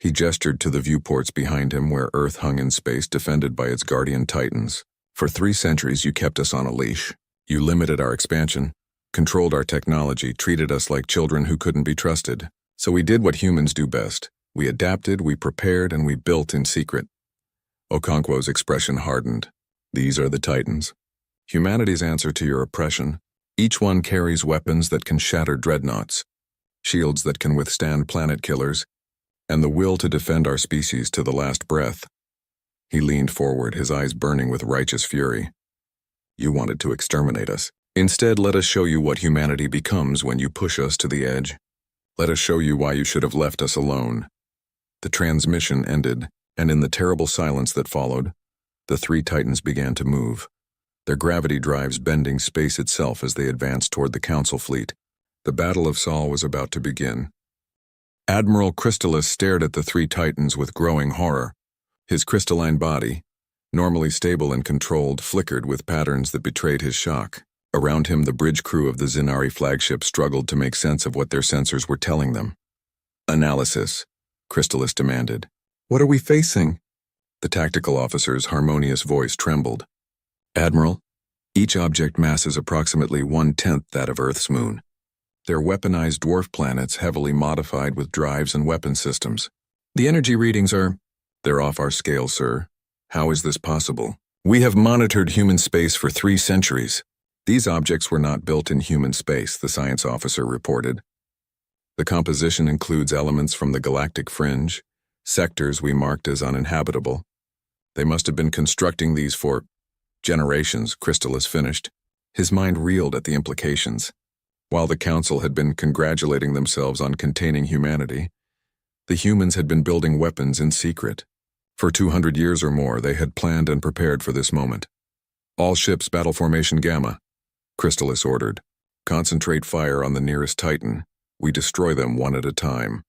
He gestured to the viewports behind him where Earth hung in space defended by its guardian titans. For 3 centuries you kept us on a leash. You limited our expansion, controlled our technology, treated us like children who couldn't be trusted. So we did what humans do best. We adapted, we prepared, and we built in secret. Okonkwo's expression hardened. These are the Titans. Humanity's answer to your oppression. Each one carries weapons that can shatter dreadnoughts, shields that can withstand planet killers, and the will to defend our species to the last breath. He leaned forward, his eyes burning with righteous fury. You wanted to exterminate us. Instead, let us show you what humanity becomes when you push us to the edge. Let us show you why you should have left us alone. The transmission ended, and in the terrible silence that followed, the 3 Titans began to move, their gravity drives bending space itself as they advanced toward the Council fleet. The Battle of Sol was about to begin. Admiral Crystallis stared at the 3 Titans with growing horror. His crystalline body, normally stable and controlled, flickered with patterns that betrayed his shock. Around him, the bridge crew of the Zinari flagship struggled to make sense of what their sensors were telling them. Analysis, Crystallis demanded. What are we facing? The tactical officer's harmonious voice trembled. Admiral, each object mass is approximately 1/10 that of Earth's moon. They're weaponized dwarf planets heavily modified with drives and weapon systems. The energy readings they're off our scale, sir. How is this possible? We have monitored human space for 3 centuries. These objects were not built in human space, the science officer reported. The composition includes elements from the galactic fringe, sectors we marked as uninhabitable. They must have been constructing these for generations, Crystallis finished. His mind reeled at the implications. While the Council had been congratulating themselves on containing humanity, the humans had been building weapons in secret. For 200 years or more, they had planned and prepared for this moment. All ships battle formation Gamma, Crystallis ordered. Concentrate fire on the nearest Titan. We destroy them one at a time.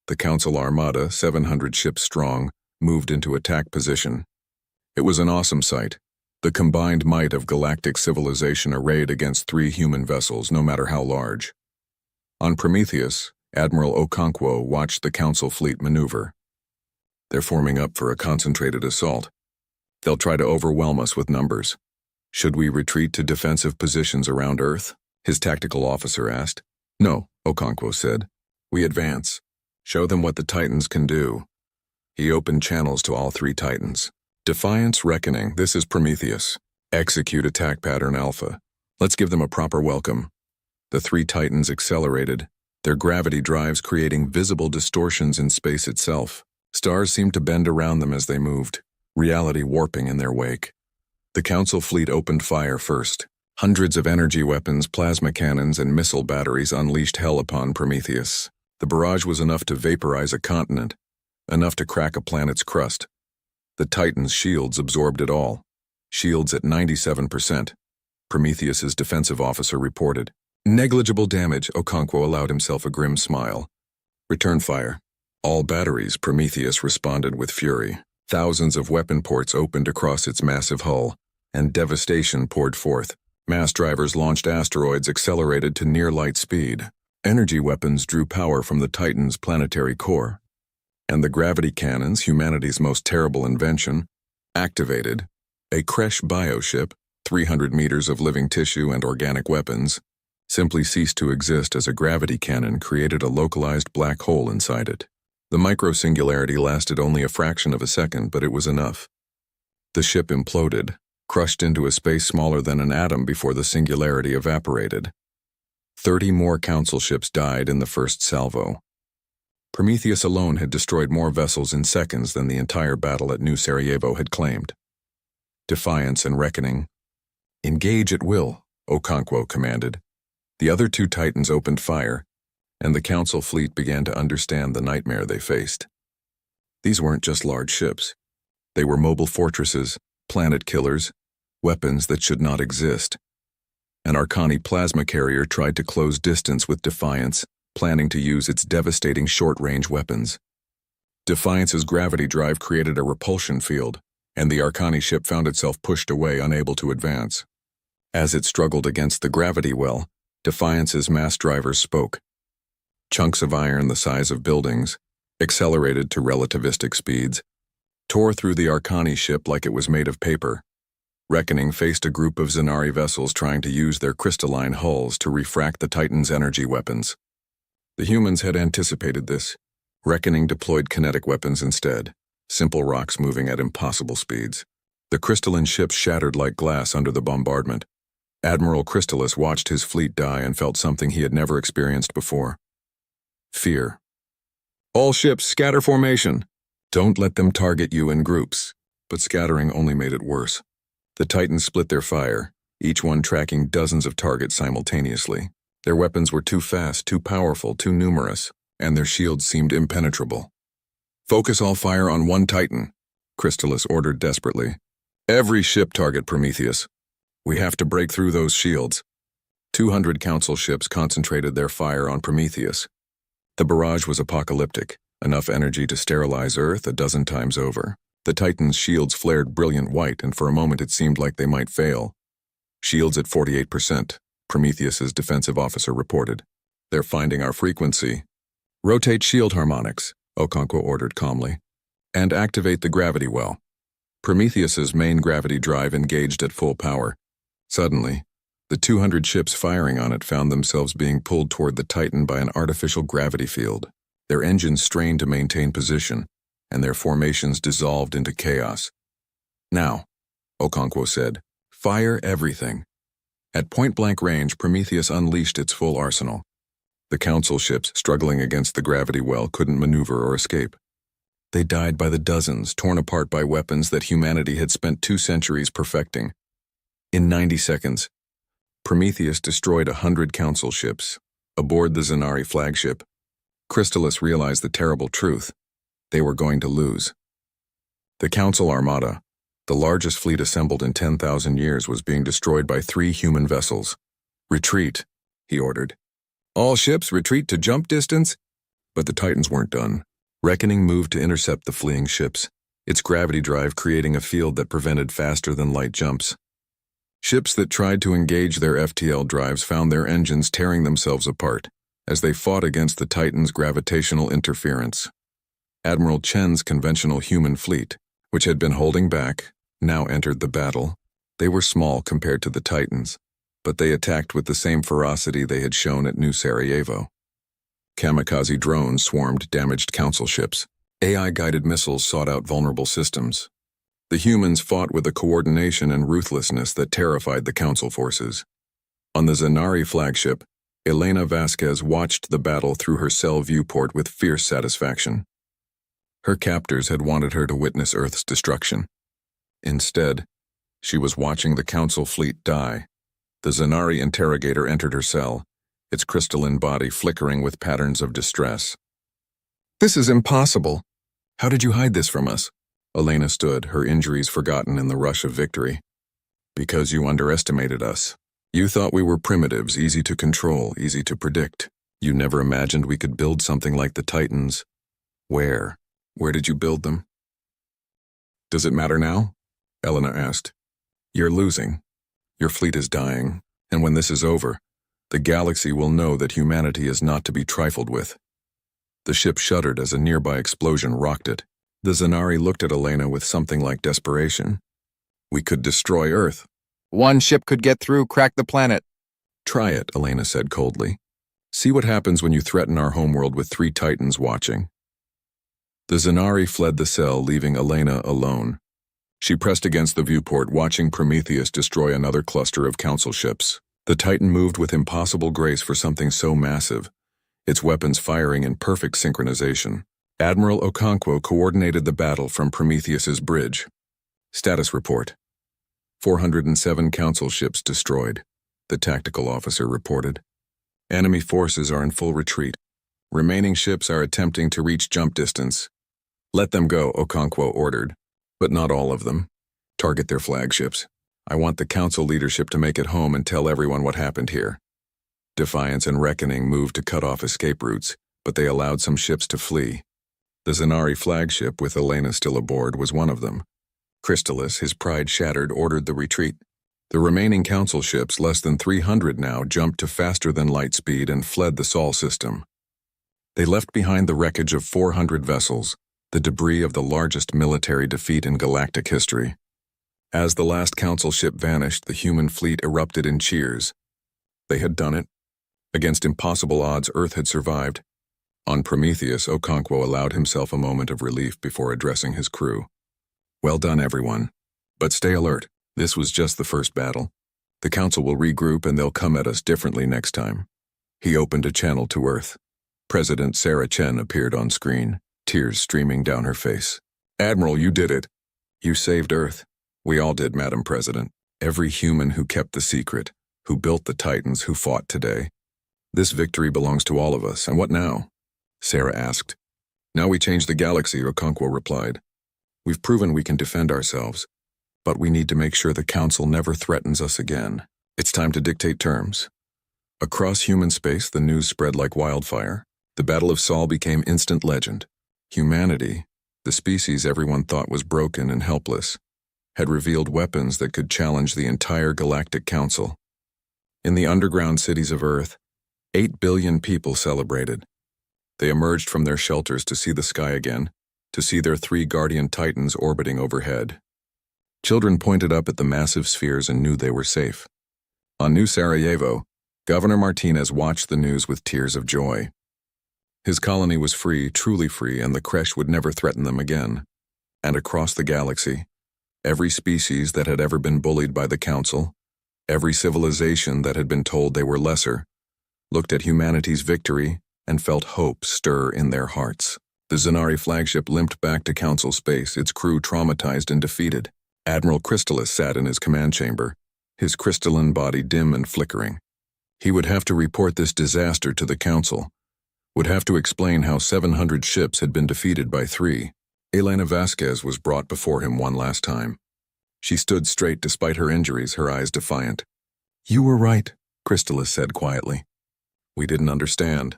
The Council Armada, 700 ships strong, moved into attack position. It was an awesome sight. The combined might of galactic civilization arrayed against 3 human vessels, no matter how large. On Prometheus, Admiral Okonkwo watched the Council fleet maneuver. They're forming up for a concentrated assault. They'll try to overwhelm us with numbers. Should we retreat to defensive positions around Earth? His tactical officer asked. No, Okonkwo said. We advance. Show them what the Titans can do. He opened channels to all 3 Titans. Defiance, Reckoning, this is Prometheus. Execute attack pattern Alpha. Let's give them a proper welcome. The 3 Titans accelerated, their gravity drives creating visible distortions in space itself. Stars seemed to bend around them as they moved, reality warping in their wake. The Council fleet opened fire first. Hundreds of energy weapons, plasma cannons, and missile batteries unleashed hell upon Prometheus. The barrage was enough to vaporize a continent, enough to crack a planet's crust. The Titan's shields absorbed it all. Shields at 97%. Prometheus's defensive officer reported. Negligible damage, Okonkwo allowed himself a grim smile. Return fire. All batteries, Prometheus responded with fury. Thousands of weapon ports opened across its massive hull, and devastation poured forth. Mass drivers launched asteroids accelerated to near-light speed. Energy weapons drew power from the Titan's planetary core. And the gravity cannons, humanity's most terrible invention, activated. A Kresh bioship, 300 meters of living tissue and organic weapons, simply ceased to exist as a gravity cannon created a localized black hole inside it. The micro-singularity lasted only a fraction of a second, but it was enough. The ship imploded, crushed into a space smaller than an atom before the singularity evaporated. 30 more Council ships died in the first salvo. Prometheus alone had destroyed more vessels in seconds than the entire battle at New Sarajevo had claimed. Defiance and Reckoning. Engage at will, Okonkwo commanded. The other 2 Titans opened fire, and the Council fleet began to understand the nightmare they faced. These weren't just large ships. They were mobile fortresses, planet killers, weapons that should not exist. An Arcani plasma carrier tried to close distance with Defiance, planning to use its devastating short-range weapons. Defiance's gravity drive created a repulsion field, and the Arcani ship found itself pushed away, unable to advance. As it struggled against the gravity well, Defiance's mass drivers spoke. Chunks of iron the size of buildings, accelerated to relativistic speeds, tore through the Arcani ship like it was made of paper. Reckoning faced a group of Zanari vessels trying to use their crystalline hulls to refract the Titan's energy weapons. The humans had anticipated this. Reckoning deployed kinetic weapons instead, simple rocks moving at impossible speeds. The crystalline ships shattered like glass under the bombardment. Admiral Crystallis watched his fleet die and felt something he had never experienced before. Fear. All ships, scatter formation. Don't let them target you in groups. But scattering only made it worse. The Titans split their fire, each one tracking dozens of targets simultaneously. Their weapons were too fast, too powerful, too numerous, and their shields seemed impenetrable. Focus all fire on one Titan, Crystallis ordered desperately. Every ship target Prometheus. We have to break through those shields. 200 Council ships concentrated their fire on Prometheus. The barrage was apocalyptic, enough energy to sterilize Earth a dozen times over. The Titan's shields flared brilliant white, and for a moment it seemed like they might fail. Shields at 48%, Prometheus's defensive officer reported. They're finding our frequency. Rotate shield harmonics, Okonkwo ordered calmly, and activate the gravity well. Prometheus's main gravity drive engaged at full power. Suddenly, the 200 ships firing on it found themselves being pulled toward the Titan by an artificial gravity field. Their engines strained to maintain position, and their formations dissolved into chaos. Now, Okonkwo said, fire everything. At point-blank range, Prometheus unleashed its full arsenal. The Council ships, struggling against the gravity well, couldn't maneuver or escape. They died by the dozens, torn apart by weapons that humanity had spent 2 centuries perfecting. In 90 seconds, Prometheus destroyed 100 Council ships. Aboard the Zanari flagship, Crystallis realized the terrible truth. They were going to lose. The Council Armada, the largest fleet assembled in 10,000 years, was being destroyed by 3 human vessels. Retreat, he ordered. All ships retreat to jump distance. But the Titans weren't done. Reckoning moved to intercept the fleeing ships, its gravity drive creating a field that prevented faster-than-light jumps. Ships that tried to engage their FTL drives found their engines tearing themselves apart as they fought against the Titan's gravitational interference. Admiral Chen's conventional human fleet, which had been holding back, now entered the battle. They were small compared to the Titans, but they attacked with the same ferocity they had shown at New Sarajevo. Kamikaze drones swarmed damaged Council ships. AI-guided missiles sought out vulnerable systems. The humans fought with a coordination and ruthlessness that terrified the Council forces. On the Zanari flagship, Elena Vasquez watched the battle through her cell viewport with fierce satisfaction. Her captors had wanted her to witness Earth's destruction. Instead, she was watching the Council fleet die. The Zanari interrogator entered her cell, its crystalline body flickering with patterns of distress. This is impossible. How did you hide this from us? Elena stood, her injuries forgotten in the rush of victory. Because you underestimated us. You thought we were primitives, easy to control, easy to predict. You never imagined we could build something like the Titans. Where? Where did you build them? Does it matter now? Elena asked. You're losing. Your fleet is dying, and when this is over, the galaxy will know that humanity is not to be trifled with. The ship shuddered as a nearby explosion rocked it. The Zanari looked at Elena with something like desperation. We could destroy Earth. One ship could get through, crack the planet. Try it, Elena said coldly. See what happens when you threaten our homeworld with 3 Titans watching. The Zanari fled the cell, leaving Elena alone. She pressed against the viewport, watching Prometheus destroy another cluster of Council ships. The Titan moved with impossible grace for something so massive, its weapons firing in perfect synchronization. Admiral Okonkwo coordinated the battle from Prometheus's bridge. Status report. 407 Council ships destroyed, the tactical officer reported. Enemy forces are in full retreat. Remaining ships are attempting to reach jump distance. Let them go, Okonkwo ordered. But not all of them. Target their flagships. I want the Council leadership to make it home and tell everyone what happened here. Defiance and Reckoning moved to cut off escape routes, but they allowed some ships to flee. The Zanari flagship, with Elena still aboard, was one of them. Crystallis, his pride shattered, ordered the retreat. The remaining Council ships, less than 300 now, jumped to faster-than-light speed and fled the Sol system. They left behind the wreckage of 400 vessels, the debris of the largest military defeat in galactic history. As the last Council ship vanished, the human fleet erupted in cheers. They had done it. Against impossible odds, Earth had survived. On Prometheus, Okonkwo allowed himself a moment of relief before addressing his crew. Well done, everyone. But stay alert. This was just the first battle. The Council will regroup and they'll come at us differently next time. He opened a channel to Earth. President Sarah Chen appeared on screen, tears streaming down her face. Admiral, you did it. You saved Earth. We all did, Madam President. Every human who kept the secret, who built the Titans, who fought today. This victory belongs to all of us, and what now? Sarah asked. Now we change the galaxy, Okonkwo replied. We've proven we can defend ourselves, but we need to make sure the Council never threatens us again. It's time to dictate terms. Across human space, the news spread like wildfire. The Battle of Sol became instant legend. Humanity, the species everyone thought was broken and helpless, had revealed weapons that could challenge the entire Galactic Council. In the underground cities of Earth, 8 billion people celebrated. They emerged from their shelters to see the sky again, to see their 3 guardian Titans orbiting overhead. Children pointed up at the massive spheres and knew they were safe. On New Sarajevo, Governor Martinez watched the news with tears of joy. His colony was free, truly free, and the creche would never threaten them again. And across the galaxy, every species that had ever been bullied by the Council, every civilization that had been told they were lesser, looked at humanity's victory and felt hope stir in their hearts. The Zanari flagship limped back to Council space, its crew traumatized and defeated. Admiral Crystallis sat in his command chamber, his crystalline body dim and flickering. He would have to report this disaster to the Council, would have to explain how 700 ships had been defeated by 3. Elena Vasquez was brought before him one last time. She stood straight despite her injuries, her eyes defiant. You were right, Crystallis said quietly. We didn't understand.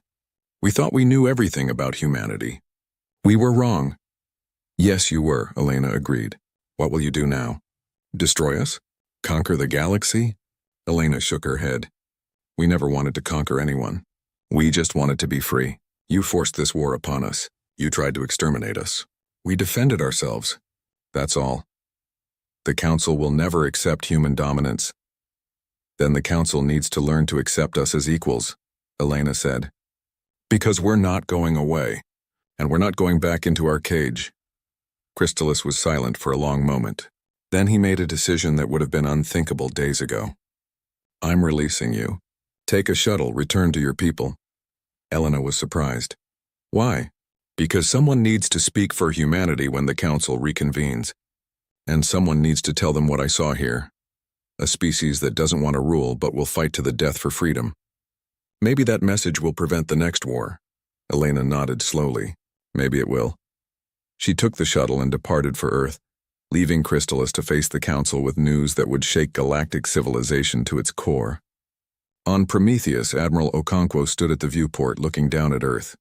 We thought we knew everything about humanity. We were wrong. Yes, you were, Elena agreed. What will you do now? Destroy us? Conquer the galaxy? Elena shook her head. We never wanted to conquer anyone. We just wanted to be free. You forced this war upon us. You tried to exterminate us. We defended ourselves. That's all. The Council will never accept human dominance. Then the Council needs to learn to accept us as equals, Elena said. Because we're not going away, and we're not going back into our cage. Crystallis was silent for a long moment. Then he made a decision that would have been unthinkable days ago. I'm releasing you. Take a shuttle, return to your people. Elena was surprised. Why? Because someone needs to speak for humanity when the Council reconvenes. And someone needs to tell them what I saw here. A species that doesn't want to rule but will fight to the death for freedom. Maybe that message will prevent the next war. Elena nodded slowly. Maybe it will. She took the shuttle and departed for Earth, leaving Crystallis to face the Council with news that would shake galactic civilization to its core. On Prometheus, Admiral Okonkwo stood at the viewport looking down at Earth.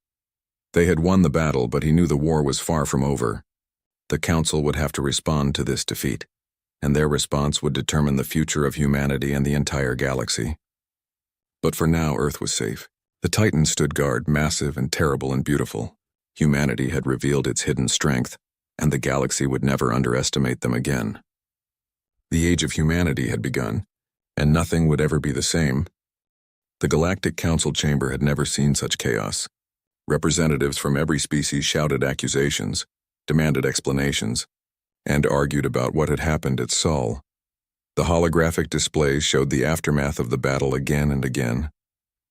They had won the battle, but he knew the war was far from over. The Council would have to respond to this defeat, and their response would determine the future of humanity and the entire galaxy. But for now, Earth was safe. The Titans stood guard, massive and terrible and beautiful. Humanity had revealed its hidden strength, and the galaxy would never underestimate them again. The age of humanity had begun, and nothing would ever be the same. The Galactic Council chamber had never seen such chaos. Representatives from every species shouted accusations, demanded explanations, and argued about what had happened at Sol. The holographic displays showed the aftermath of the battle again and again.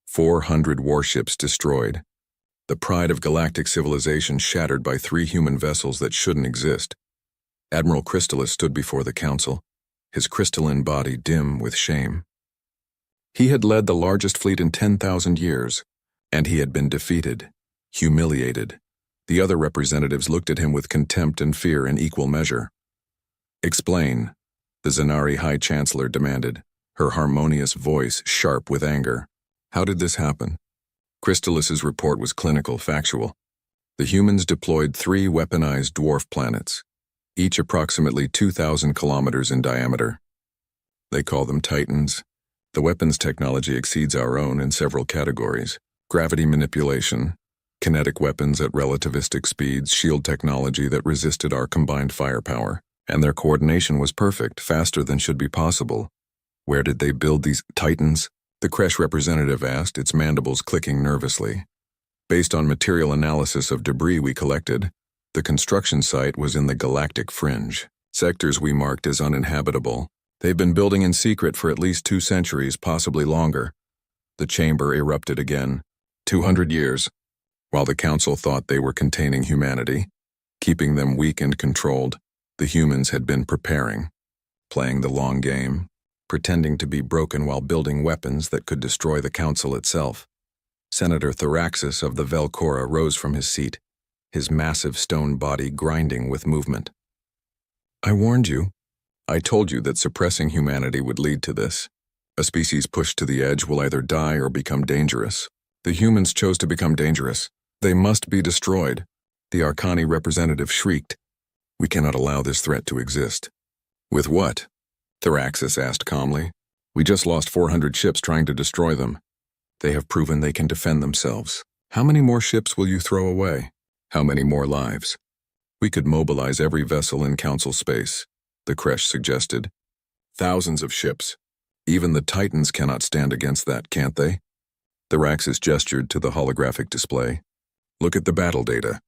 400 warships destroyed. The pride of galactic civilization shattered by 3 human vessels that shouldn't exist. Admiral Crystallis stood before the Council, his crystalline body dim with shame. He had led the largest fleet in 10,000 years, and he had been defeated, humiliated. The other representatives looked at him with contempt and fear in equal measure. Explain, the Zanari High Chancellor demanded, her harmonious voice sharp with anger. How did this happen? Crystallis's report was clinical, factual. The humans deployed 3 weaponized dwarf planets, each approximately 2,000 kilometers in diameter. They call them Titans. The weapons technology exceeds our own in several categories: gravity manipulation, Kinetic weapons at relativistic speeds, shield technology that resisted our combined firepower, and their coordination was perfect, faster than should be possible. Where did they build these titans? The Kresh representative asked, its mandibles clicking nervously. Based on material analysis of debris we collected, the construction site was in the galactic fringe. Sectors we marked as uninhabitable. They've been building in secret for at least 2 centuries, possibly longer. The chamber erupted again. 200 years. While the council thought they were containing humanity, keeping them weak and controlled, the humans had been preparing, playing the long game, pretending to be broken while building weapons that could destroy the council itself. Senator Thraxus of the Velcora rose from his seat, his massive stone body grinding with movement. I warned you. I told you that suppressing humanity would lead to this. A species pushed to the edge will either die or become dangerous. The humans chose to become dangerous. They must be destroyed. The Arcani representative shrieked. We cannot allow this threat to exist. With what? Thraxus asked calmly. We just lost 400 ships trying to destroy them. They have proven they can defend themselves. How many more ships will you throw away? How many more lives? We could mobilize every vessel in council space, the Kresh suggested. Thousands of ships. Even the Titans cannot stand against that, can't they? Thraxus gestured to the holographic display. Look at the battle data.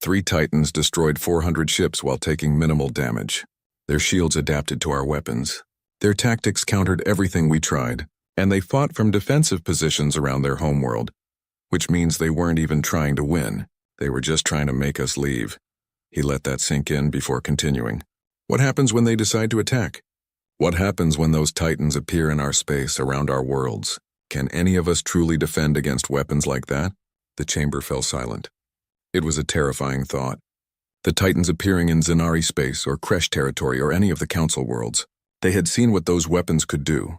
3 Titans destroyed 400 ships while taking minimal damage. Their shields adapted to our weapons. Their tactics countered everything we tried, and they fought from defensive positions around their homeworld, which means they weren't even trying to win. They were just trying to make us leave. He let that sink in before continuing. What happens when they decide to attack? What happens when those Titans appear in our space around our worlds? Can any of us truly defend against weapons like that? The chamber fell silent. It was a terrifying thought. The Titans appearing in Zenari space or Kresh territory or any of the council worlds. They had seen what those weapons could do.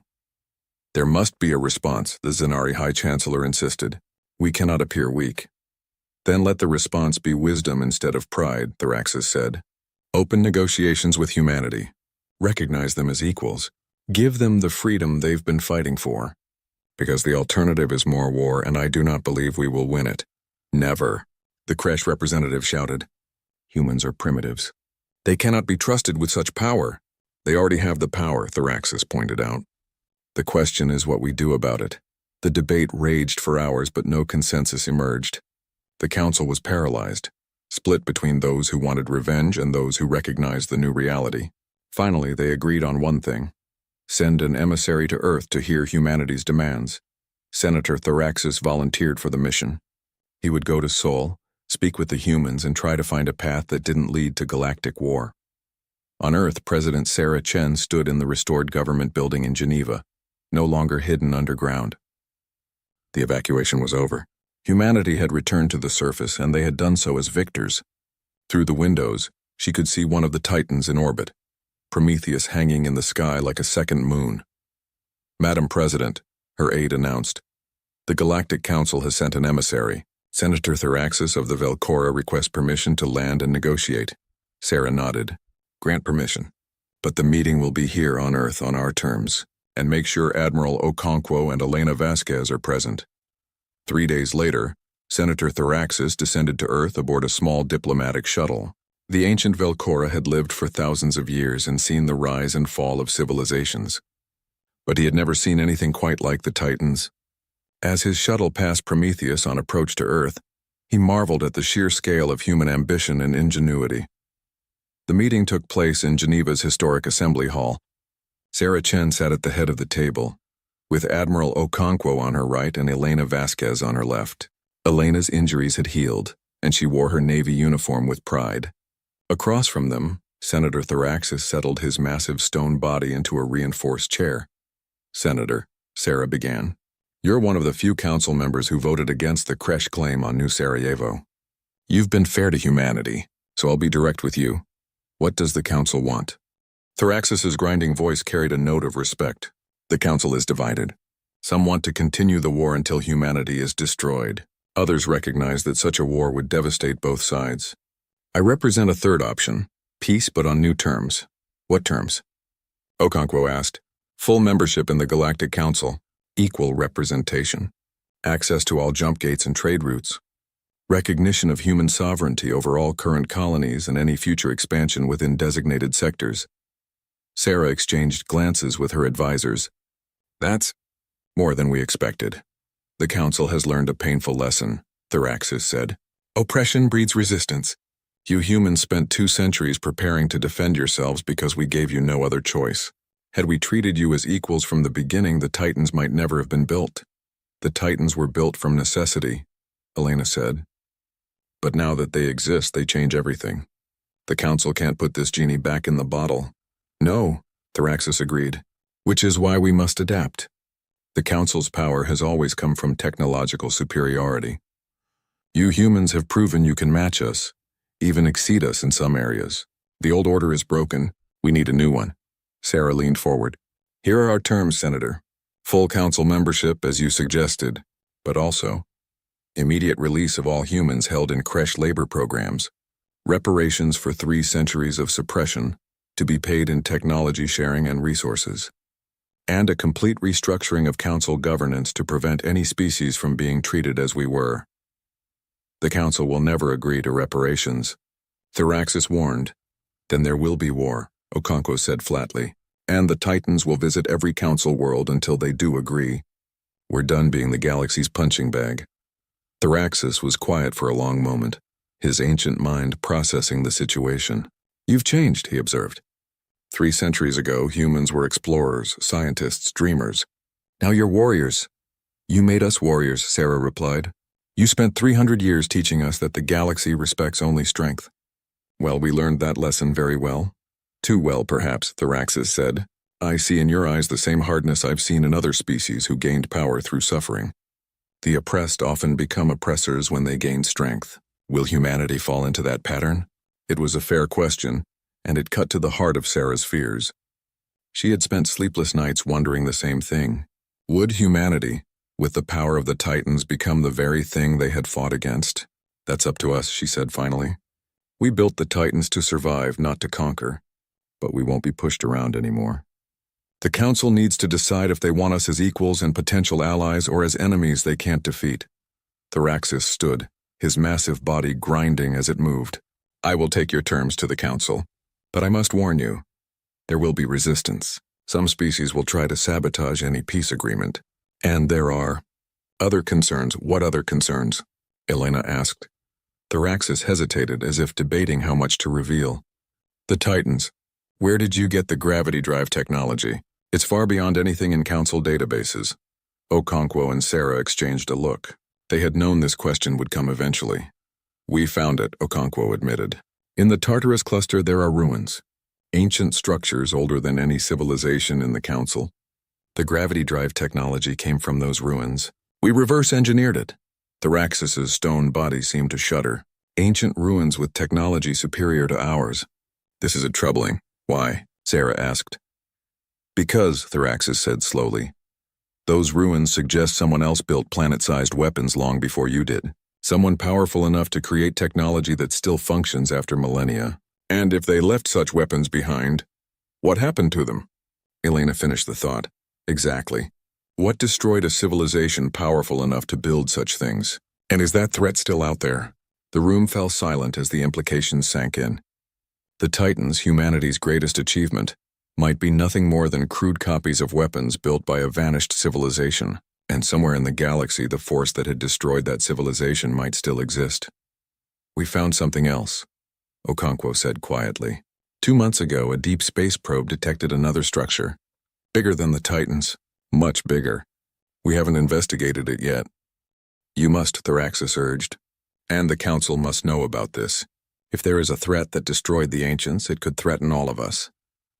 There must be a response, the Zenari High Chancellor insisted. We cannot appear weak. Then let the response be wisdom instead of pride, Thraxus said. Open negotiations with humanity. Recognize them as equals. Give them the freedom they've been fighting for. Because the alternative is more war, and I do not believe we will win it. Never, the Kresh representative shouted. Humans are primitives. They cannot be trusted with such power. They already have the power, Thraxus pointed out. The question is what we do about it. The debate raged for hours, but no consensus emerged. The council was paralyzed, split between those who wanted revenge and those who recognized the new reality. Finally, they agreed on one thing. Send an emissary to Earth to hear humanity's demands. Senator Thraxus volunteered for the mission. He would go to Sol, speak with the humans, and try to find a path that didn't lead to galactic war. On Earth, President Sarah Chen stood in the restored government building in Geneva, no longer hidden underground. The evacuation was over. Humanity had returned to the surface, and they had done so as victors. Through the windows, she could see one of the Titans in orbit, Prometheus hanging in the sky like a second moon. Madam President, her aide announced, the Galactic Council has sent an emissary. Senator Thraxus of the Velcora requests permission to land and negotiate. Sarah nodded. Grant permission. But the meeting will be here on Earth on our terms, and make sure Admiral Okonkwo and Elena Vasquez are present. 3 days later, Senator Thraxus descended to Earth aboard a small diplomatic shuttle. The ancient Velcora had lived for thousands of years and seen the rise and fall of civilizations. But he had never seen anything quite like the Titans. As his shuttle passed Prometheus on approach to Earth, he marveled at the sheer scale of human ambition and ingenuity. The meeting took place in Geneva's historic assembly hall. Sarah Chen sat at the head of the table, with Admiral Okonkwo on her right and Elena Vasquez on her left. Elena's injuries had healed, and she wore her Navy uniform with pride. Across from them, Senator Thraxus settled his massive stone body into a reinforced chair. Senator, Sarah began, you're one of the few council members who voted against the Kresh claim on New Sarajevo. You've been fair to humanity, so I'll be direct with you. What does the council want? Thraxus's grinding voice carried a note of respect. The council is divided. Some want to continue the war until humanity is destroyed. Others recognize that such a war would devastate both sides. I represent a third option, peace but on new terms. What terms? Okonkwo asked. Full membership in the Galactic Council, equal representation, access to all jump gates and trade routes. recognition of human sovereignty over all current colonies and any future expansion within designated sectors. Sarah exchanged glances with her advisors. That's more than we expected. The Council has learned a painful lesson, Thraxis said. Oppression breeds resistance. You humans spent 2 centuries preparing to defend yourselves because we gave you no other choice. Had we treated you as equals from the beginning, the Titans might never have been built. The Titans were built from necessity, Elena said. But now that they exist, they change everything. The Council can't put this genie back in the bottle. No, Thraxis agreed, which is why we must adapt. The Council's power has always come from technological superiority. You humans have proven you can match us, even exceed us in some areas. The old order is broken. We need a new one. Sarah leaned forward. Here are our terms, Senator. Full Council membership, as you suggested, but also immediate release of all humans held in creche labor programs, reparations for 3 centuries of suppression, to be paid in technology sharing and resources, and a complete restructuring of Council governance to prevent any species from being treated as we were. The Council will never agree to reparations, Thraxis warned. Then there will be war, Okonkwo said flatly, and the Titans will visit every Council world until they do agree. We're done being the galaxy's punching bag. Thraxis was quiet for a long moment, his ancient mind processing the situation. You've changed, he observed. 3 centuries ago, humans were explorers, scientists, dreamers. Now you're warriors. You made us warriors, Sarah replied. You spent 300 years teaching us that the galaxy respects only strength. Well, we learned that lesson very well. Too well, perhaps, Thraxis said. I see in your eyes the same hardness I've seen in other species who gained power through suffering. The oppressed often become oppressors when they gain strength. Will humanity fall into that pattern? It was a fair question, and it cut to the heart of Sarah's fears. She had spent sleepless nights wondering the same thing. Would humanity, with the power of the Titans, become the very thing they had fought against? That's up to us, she said finally. We built the Titans to survive, not to conquer, but we won't be pushed around anymore. The Council needs to decide if they want us as equals and potential allies or as enemies they can't defeat. Thraxis stood, his massive body grinding as it moved. I will take your terms to the Council, but I must warn you, there will be resistance. Some species will try to sabotage any peace agreement. And there are other concerns. What other concerns? Elena asked. Thraxis hesitated as if debating how much to reveal. The Titans. Where did you get the gravity drive technology? It's far beyond anything in Council databases. Okonkwo and Sarah exchanged a look. They had known this question would come eventually. We found it, Okonkwo admitted. In the Tartarus cluster there are ruins. Ancient structures older than any civilization in the Council. The gravity drive technology came from those ruins. We reverse-engineered it. Thraxis's stone body seemed to shudder. Ancient ruins with technology superior to ours. This is troubling. Why? Sarah asked. Because, Thraxis said slowly, those ruins suggest someone else built planet-sized weapons long before you did. Someone powerful enough to create technology that still functions after millennia. And if they left such weapons behind, what happened to them? Elena finished the thought. Exactly. What destroyed a civilization powerful enough to build such things? And is that threat still out there? The room fell silent as the implications sank in. The Titans, humanity's greatest achievement, might be nothing more than crude copies of weapons built by a vanished civilization, and somewhere in the galaxy the force that had destroyed that civilization might still exist. We found something else, Okonkwo said quietly. 2 months ago, a deep space probe detected another structure. Bigger than the Titans. Much bigger. We haven't investigated it yet. You must, Thraxis urged. And the Council must know about this. If there is a threat that destroyed the Ancients, it could threaten all of us.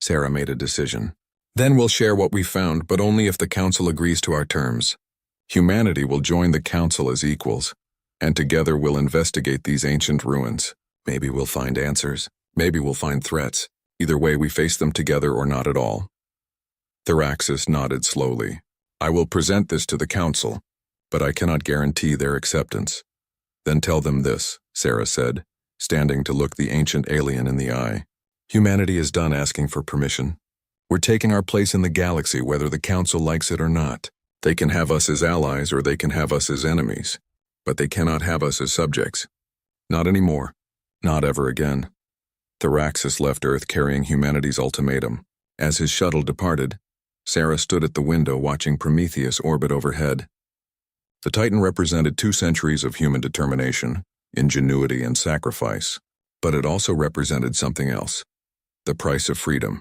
Sarah made a decision. Then we'll share what we found, but only if the Council agrees to our terms. Humanity will join the Council as equals, and together we'll investigate these ancient ruins. Maybe we'll find answers. Maybe we'll find threats. Either way, we face them together or not at all. Thraxis nodded slowly. I will present this to the Council, but I cannot guarantee their acceptance. Then tell them this, Sarah said, standing to look the ancient alien in the eye. Humanity is done asking for permission. We're taking our place in the galaxy whether the Council likes it or not. They can have us as allies or they can have us as enemies. But they cannot have us as subjects. Not anymore. Not ever again. Thraxus left Earth carrying humanity's ultimatum. As his shuttle departed, Sarah stood at the window watching Prometheus orbit overhead. The Titan represented 2 centuries of human determination, ingenuity, and sacrifice, but it also represented something else: the price of freedom.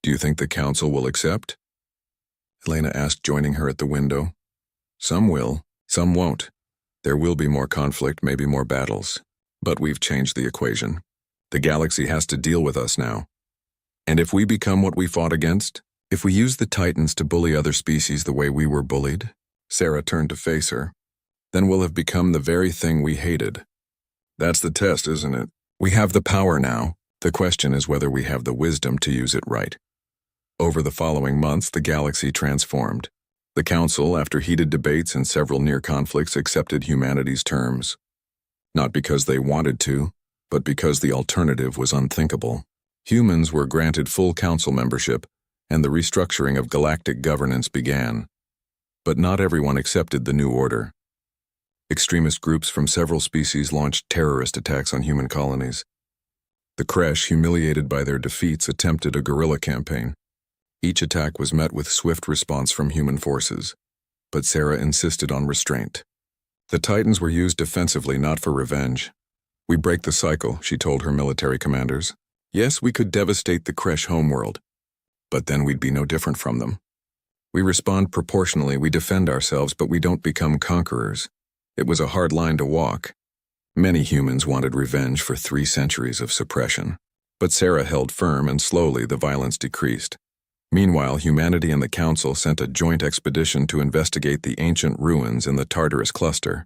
Do you think the Council will accept? Elena asked, joining her at the window. Some will, some won't. There will be more conflict, maybe more battles. But we've changed the equation. The galaxy has to deal with us now. And if we become what we fought against, if we use the Titans to bully other species the way we were bullied, Sarah turned to face her, then we'll have become the very thing we hated. That's the test, isn't it? We have the power now. The question is whether we have the wisdom to use it right. Over the following months, the galaxy transformed. The Council, after heated debates and several near conflicts, accepted humanity's terms. Not because they wanted to, but because the alternative was unthinkable. Humans were granted full Council membership, and the restructuring of galactic governance began. But not everyone accepted the new order. Extremist groups from several species launched terrorist attacks on human colonies. The Kresh, humiliated by their defeats, attempted a guerrilla campaign. Each attack was met with swift response from human forces, but Sarah insisted on restraint. The Titans were used defensively, not for revenge. We break the cycle, she told her military commanders. Yes, we could devastate the Kresh homeworld, but then we'd be no different from them. We respond proportionally, we defend ourselves, but we don't become conquerors. It was a hard line to walk. Many humans wanted revenge for 3 centuries of suppression, but Sarah held firm, and slowly the violence decreased. Meanwhile, humanity and the Council sent a joint expedition to investigate the ancient ruins in the Tartarus cluster.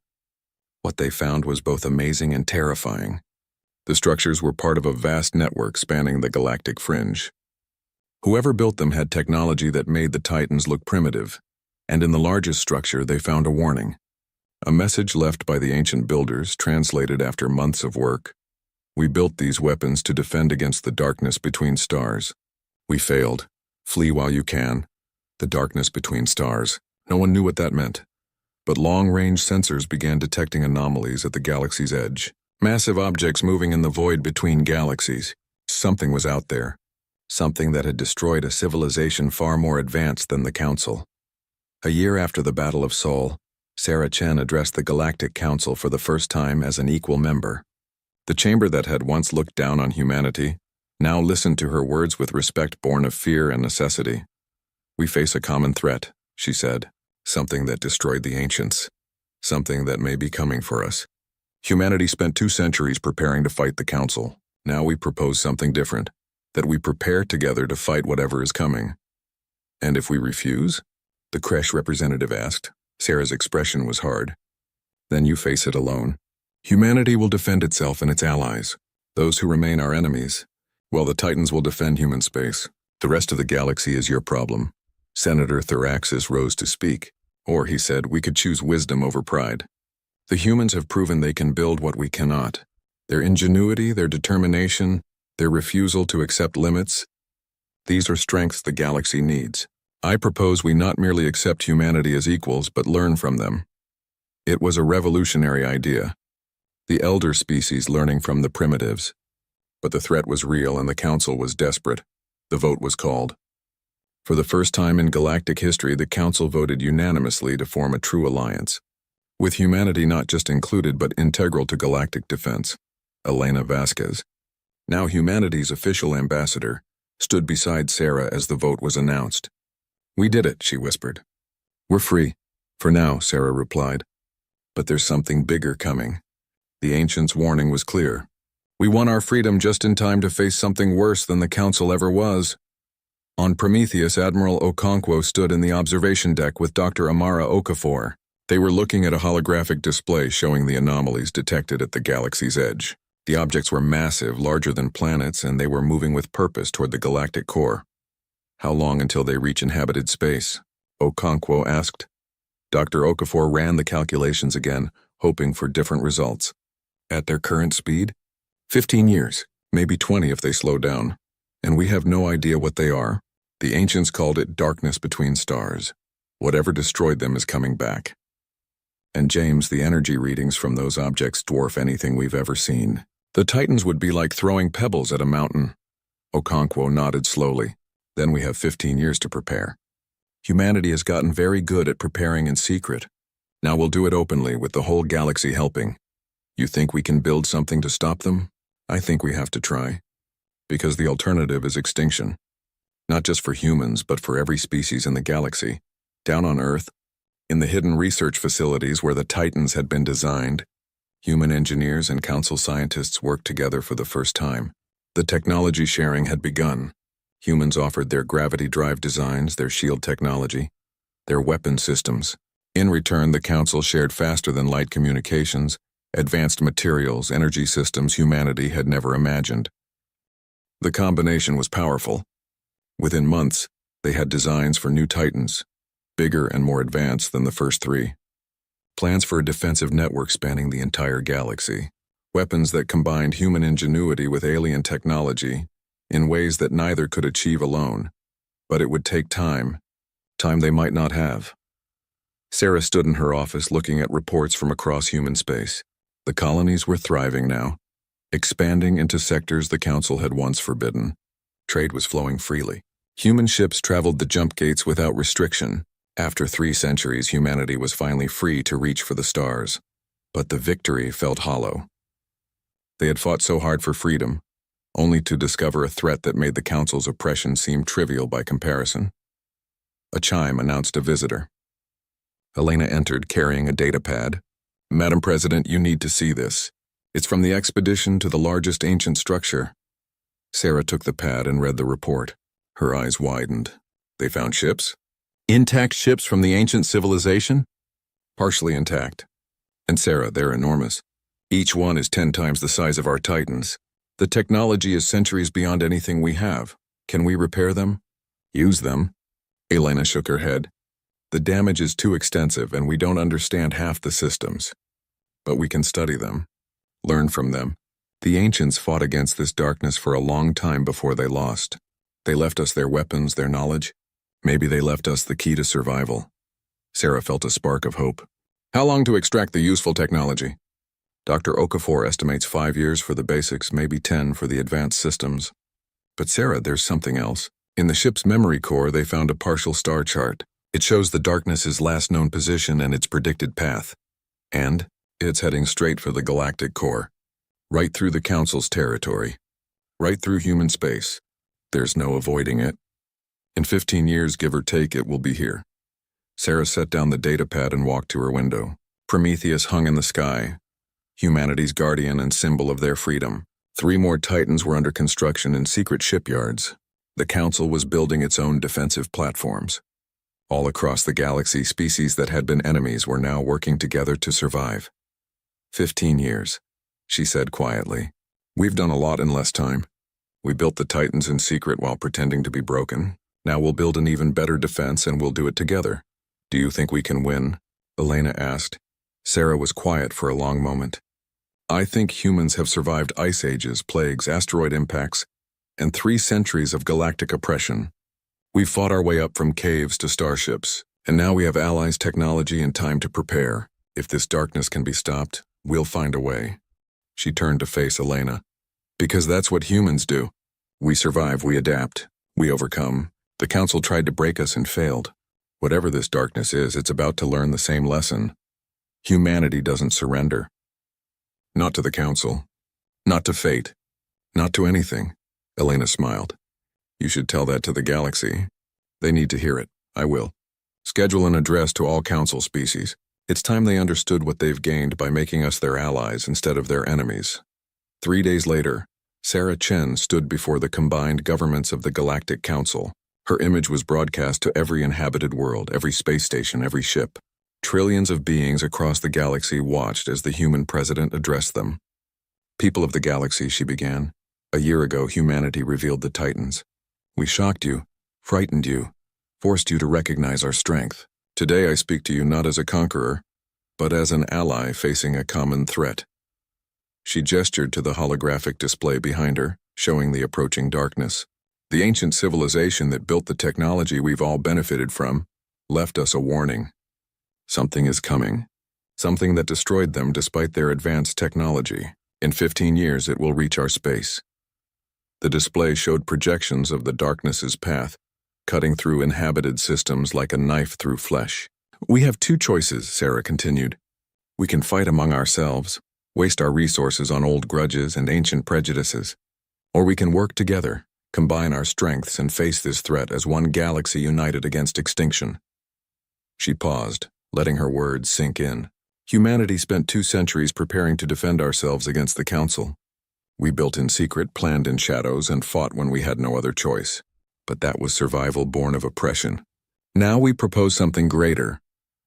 What they found was both amazing and terrifying. The structures were part of a vast network spanning the galactic fringe. Whoever built them had technology that made the Titans look primitive, and in the largest structure they found a warning. A message left by the ancient builders, translated after months of work. We built these weapons to defend against the darkness between stars. We failed. Flee while you can. The darkness between stars. No one knew what that meant. But long-range sensors began detecting anomalies at the galaxy's edge. Massive objects moving in the void between galaxies. Something was out there. Something that had destroyed a civilization far more advanced than the Council. A year after the Battle of Sol, Sarah Chen addressed the Galactic Council for the first time as an equal member. The chamber that had once looked down on humanity now listened to her words with respect born of fear and necessity. We face a common threat, she said, something that destroyed the ancients, something that may be coming for us. Humanity spent 2 centuries preparing to fight the Council. Now we propose something different, that we prepare together to fight whatever is coming. And if we refuse? The Kresh representative asked. Sarah's expression was hard. Then you face it alone. Humanity will defend itself and its allies, those who remain our enemies. While the Titans will defend human space. The rest of the galaxy is your problem. Senator Thraxus rose to speak. Or, he said, we could choose wisdom over pride. The humans have proven they can build what we cannot. Their ingenuity, their determination, their refusal to accept limits. These are strengths the galaxy needs. I propose we not merely accept humanity as equals, but learn from them. It was a revolutionary idea. The elder species learning from the primitives. But the threat was real and the Council was desperate. The vote was called. For the first time in galactic history, the Council voted unanimously to form a true alliance, with humanity not just included but integral to galactic defense. Elena Vasquez, now humanity's official ambassador, stood beside Sarah as the vote was announced. We did it, she whispered. We're free. For now, Sarah replied. But there's something bigger coming. The ancients' warning was clear. We won our freedom just in time to face something worse than the Council ever was. On Prometheus, Admiral Okonkwo stood in the observation deck with Dr. Amara Okafor. They were looking at a holographic display showing the anomalies detected at the galaxy's edge. The objects were massive, larger than planets, and they were moving with purpose toward the galactic core. How long until they reach inhabited space? Okonkwo asked. Dr. Okafor ran the calculations again, hoping for different results. At their current speed? 15 years, maybe 20 if they slow down. And we have no idea what they are. The ancients called it darkness between stars. Whatever destroyed them is coming back. And James, the energy readings from those objects dwarf anything we've ever seen. The Titans would be like throwing pebbles at a mountain. Okonkwo nodded slowly. Then we have 15 years to prepare. Humanity has gotten very good at preparing in secret. Now we'll do it openly with the whole galaxy helping. You think we can build something to stop them? I think we have to try. Because the alternative is extinction. Not just for humans, but for every species in the galaxy. Down on Earth, in the hidden research facilities where the Titans had been designed, human engineers and council scientists worked together for the first time. The technology sharing had begun. Humans offered their gravity drive designs, their shield technology, their weapon systems. In return, the council shared faster-than-light communications, advanced materials, energy systems humanity had never imagined. The combination was powerful. Within months, they had designs for new Titans, bigger and more advanced than the first three. Plans for a defensive network spanning the entire galaxy. Weapons that combined human ingenuity with alien technology in ways that neither could achieve alone. But it would take time they might not have. Sarah stood in her office looking at reports from across human space. The colonies were thriving now, expanding into sectors the Council had once forbidden. Trade was flowing freely. Human ships traveled the jump gates without restriction. After 3 centuries, humanity was finally free to reach for the stars. But the victory felt hollow. They had fought so hard for freedom, only to discover a threat that made the Council's oppression seem trivial by comparison. A chime announced a visitor. Elena entered carrying a data pad. "Madam President, you need to see this. It's from the expedition to the largest ancient structure." Sarah took the pad and read the report. Her eyes widened. They found ships? Intact ships from the ancient civilization? Partially intact. And Sarah, they're enormous. Each one is 10 times the size of our Titans. The technology is centuries beyond anything we have. Can we repair them? Use them? Elena shook her head. The damage is too extensive and we don't understand half the systems. But we can study them. Learn from them. The ancients fought against this darkness for a long time before they lost. They left us their weapons, their knowledge. Maybe they left us the key to survival. Sarah felt a spark of hope. How long to extract the useful technology? Dr. Okafor estimates 5 years for the basics, maybe 10 for the advanced systems. But Sarah, there's something else. In the ship's memory core, they found a partial star chart. It shows the darkness's last known position and its predicted path. And it's heading straight for the galactic core. Right through the Council's territory. Right through human space. There's no avoiding it. In 15 years, give or take, it will be here. Sarah set down the data pad and walked to her window. Prometheus hung in the sky, humanity's guardian and symbol of their freedom. 3 more Titans were under construction in secret shipyards. The Council was building its own defensive platforms. All across the galaxy, species that had been enemies were now working together to survive. 15 years, she said quietly. We've done a lot in less time. We built the Titans in secret while pretending to be broken. Now we'll build an even better defense and we'll do it together. Do you think we can win? Elena asked. Sarah was quiet for a long moment. I think humans have survived ice ages, plagues, asteroid impacts, and 3 centuries of galactic oppression. We've fought our way up from caves to starships, and now we have allies, technology, and time to prepare. If this darkness can be stopped, we'll find a way. She turned to face Elena. Because that's what humans do. We survive, we adapt, we overcome. The Council tried to break us and failed. Whatever this darkness is, it's about to learn the same lesson. Humanity doesn't surrender. Not to the Council. Not to fate. Not to anything. Elena smiled. You should tell that to the galaxy. They need to hear it. I will. Schedule an address to all Council species. It's time they understood what they've gained by making us their allies instead of their enemies. 3 days later, Sarah Chen stood before the combined governments of the Galactic Council. Her image was broadcast to every inhabited world, every space station, every ship. Trillions of beings across the galaxy watched as the human president addressed them. People of the galaxy, she began. A year ago, humanity revealed the Titans. We shocked you, frightened you, forced you to recognize our strength. Today I speak to you not as a conqueror, but as an ally facing a common threat. She gestured to the holographic display behind her, showing the approaching darkness. The ancient civilization that built the technology we've all benefited from left us a warning. Something is coming. something that destroyed them despite their advanced technology. In 15 years, it will reach our space. The display showed projections of the darkness's path, cutting through inhabited systems like a knife through flesh. We have two choices, Sarah continued. We can fight among ourselves, waste our resources on old grudges and ancient prejudices, or we can work together, combine our strengths, and face this threat as one galaxy united against extinction. She paused, letting her words sink in. Humanity spent 2 centuries preparing to defend ourselves against the Council. We built in secret, planned in shadows, and fought when we had no other choice. But that was survival born of oppression. Now we propose something greater.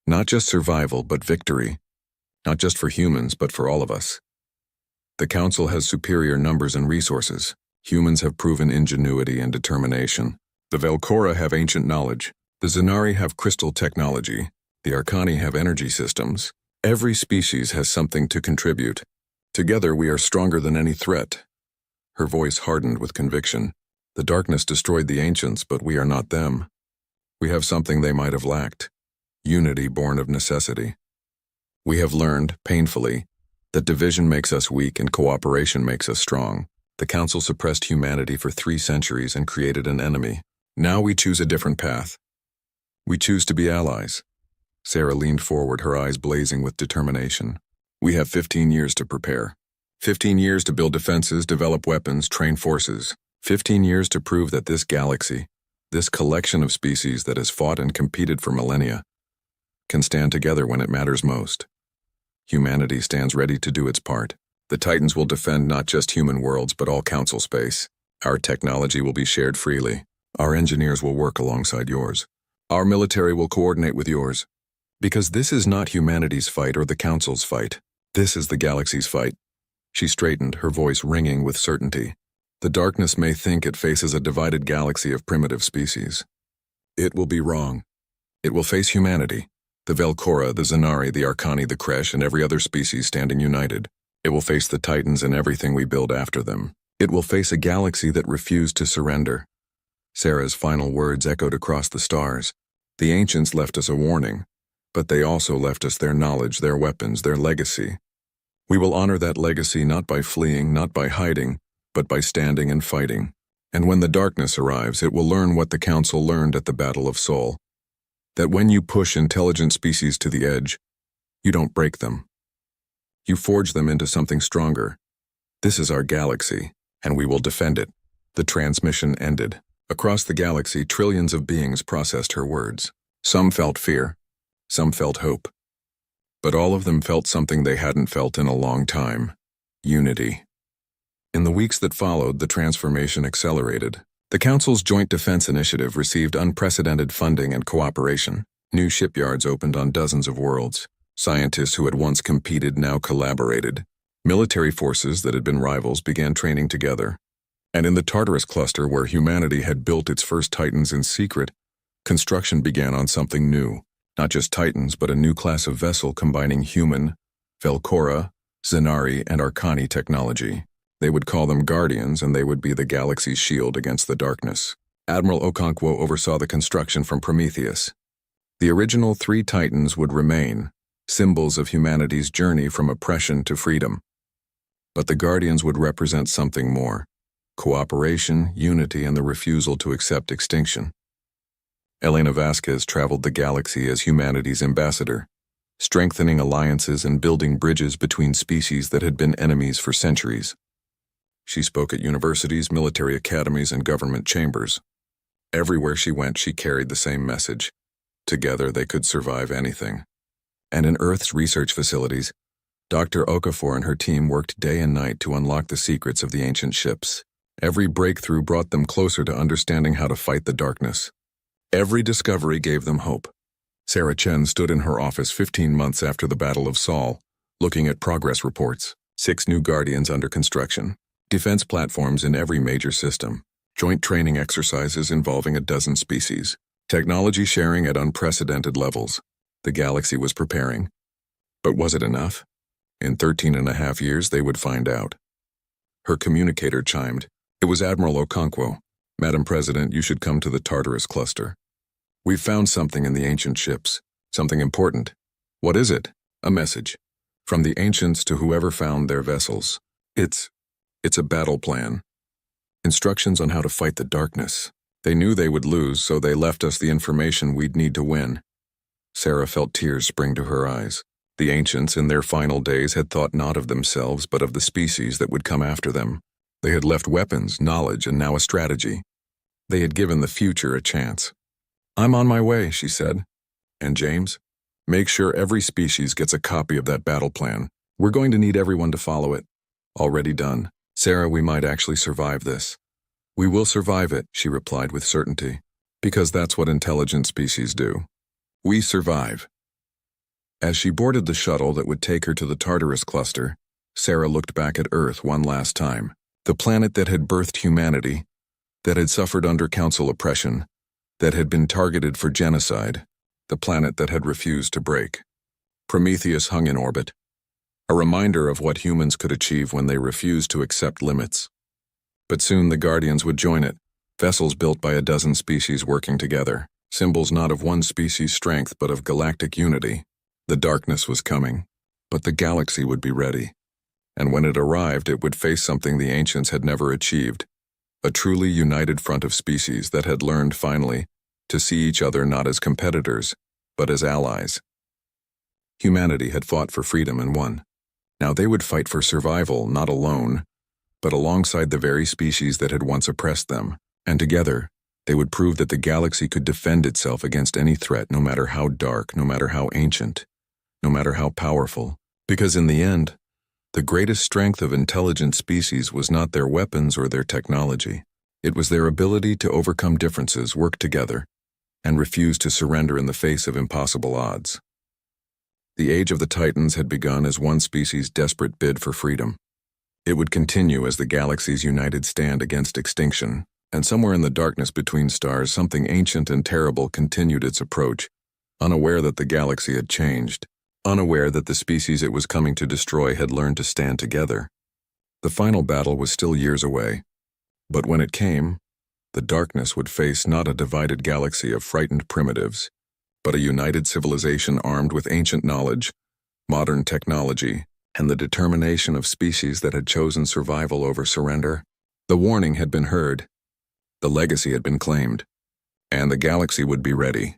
Not just survival, but victory. Not just for humans, but for all of us. The Council has superior numbers and resources. Humans have proven ingenuity and determination. The Velcora have ancient knowledge. The Zenari have crystal technology. The Arcani have energy systems. Every species has something to contribute. Together we are stronger than any threat. Her voice hardened with conviction. The darkness destroyed the ancients, but we are not them. We have something they might have lacked. Unity born of necessity. We have learned, painfully, that division makes us weak and cooperation makes us strong. The Council suppressed humanity for 3 centuries and created an enemy. Now we choose a different path. We choose to be allies. Sarah leaned forward, her eyes blazing with determination. We have 15 years to prepare. 15 years to build defenses, develop weapons, train forces. 15 years to prove that this galaxy, this collection of species that has fought and competed for millennia, can stand together when it matters most. Humanity stands ready to do its part. The Titans will defend not just human worlds, but all Council space. Our technology will be shared freely. Our engineers will work alongside yours. Our military will coordinate with yours. Because this is not humanity's fight or the Council's fight. This is the galaxy's fight. She straightened, her voice ringing with certainty. The darkness may think it faces a divided galaxy of primitive species. It will be wrong. It will face humanity. The Velcora, the Zenari, the Arcani, the Kresh, and every other species standing united. It will face the Titans and everything we build after them. It will face a galaxy that refused to surrender. Sarah's final words echoed across the stars. The ancients left us a warning. But they also left us their knowledge, their weapons, their legacy. We will honor that legacy not by fleeing, not by hiding, but by standing and fighting. And when the darkness arrives, it will learn what the Council learned at the Battle of Sol. That when you push intelligent species to the edge, you don't break them. You forge them into something stronger. This is our galaxy, and we will defend it. The transmission ended. Across the galaxy, trillions of beings processed her words. Some felt fear. Some felt hope. But all of them felt something they hadn't felt in a long time. Unity. In the weeks that followed, the transformation accelerated. The Council's Joint Defense Initiative received unprecedented funding and cooperation. New shipyards opened on dozens of worlds. Scientists who had once competed now collaborated. Military forces that had been rivals began training together. And in the Tartarus cluster, where humanity had built its first Titans in secret, construction began on something new. Not just Titans, but a new class of vessel combining human, Velcora, Zenari, and Arcani technology. They would call them Guardians, and they would be the galaxy's shield against the darkness. Admiral Okonkwo oversaw the construction from Prometheus. The original 3 Titans would remain, symbols of humanity's journey from oppression to freedom. But the Guardians would represent something more: cooperation, unity, and the refusal to accept extinction. Elena Vasquez traveled the galaxy as humanity's ambassador, strengthening alliances and building bridges between species that had been enemies for centuries. She spoke at universities, military academies, and government chambers. Everywhere she went, she carried the same message. Together, they could survive anything. And in Earth's research facilities, Dr. Okafor and her team worked day and night to unlock the secrets of the ancient ships. Every breakthrough brought them closer to understanding how to fight the darkness. Every discovery gave them hope. Sarah Chen stood in her office 15 months after the Battle of Sol, looking at progress reports. 6 new Guardians under construction. Defense platforms in every major system. Joint training exercises involving a dozen species. Technology sharing at unprecedented levels. The galaxy was preparing. But was it enough? In 13.5 years, they would find out. Her communicator chimed. It was Admiral Okonkwo. Madam President, you should come to the Tartarus cluster. We've found something in the ancient ships. Something important. What is it? A message. From the ancients to whoever found their vessels. It's a battle plan. Instructions on how to fight the darkness. They knew they would lose, so they left us the information we'd need to win. Sarah felt tears spring to her eyes. The ancients, in their final days, had thought not of themselves, but of the species that would come after them. They had left weapons, knowledge, and now a strategy. They had given the future a chance. "I'm on my way," she said. "And James, make sure every species gets a copy of that battle plan. We're going to need everyone to follow it." "Already done. Sarah, we might actually survive this." "We will survive it," she replied with certainty, "because that's what intelligent species do. We survive." As she boarded the shuttle that would take her to the Tartarus cluster, Sarah looked back at Earth one last time. The planet that had birthed humanity, that had suffered under council oppression, that had been targeted for genocide, the planet that had refused to break. Prometheus hung in orbit, a reminder of what humans could achieve when they refused to accept limits. But soon the Guardians would join it, vessels built by a dozen species working together, symbols not of one species' strength but of galactic unity. The darkness was coming, but the galaxy would be ready. And when it arrived, it would face something the ancients had never achieved, a truly united front of species that had learned, finally, to see each other not as competitors, but as allies. Humanity had fought for freedom and won. Now they would fight for survival, not alone, but alongside the very species that had once oppressed them, and together, they would prove that the galaxy could defend itself against any threat, no matter how dark, no matter how ancient, no matter how powerful, because in the end, the greatest strength of intelligent species was not their weapons or their technology. It was their ability to overcome differences, work together, and refuse to surrender in the face of impossible odds. The age of the Titans had begun as one species' desperate bid for freedom. It would continue as the galaxy's united stand against extinction, and somewhere in the darkness between stars, something ancient and terrible continued its approach, unaware that the galaxy had changed, unaware that the species it was coming to destroy had learned to stand together. The final battle was still years away, but when it came, the darkness would face not a divided galaxy of frightened primitives, but a united civilization armed with ancient knowledge, modern technology, and the determination of species that had chosen survival over surrender. The warning had been heard, the legacy had been claimed, and the galaxy would be ready.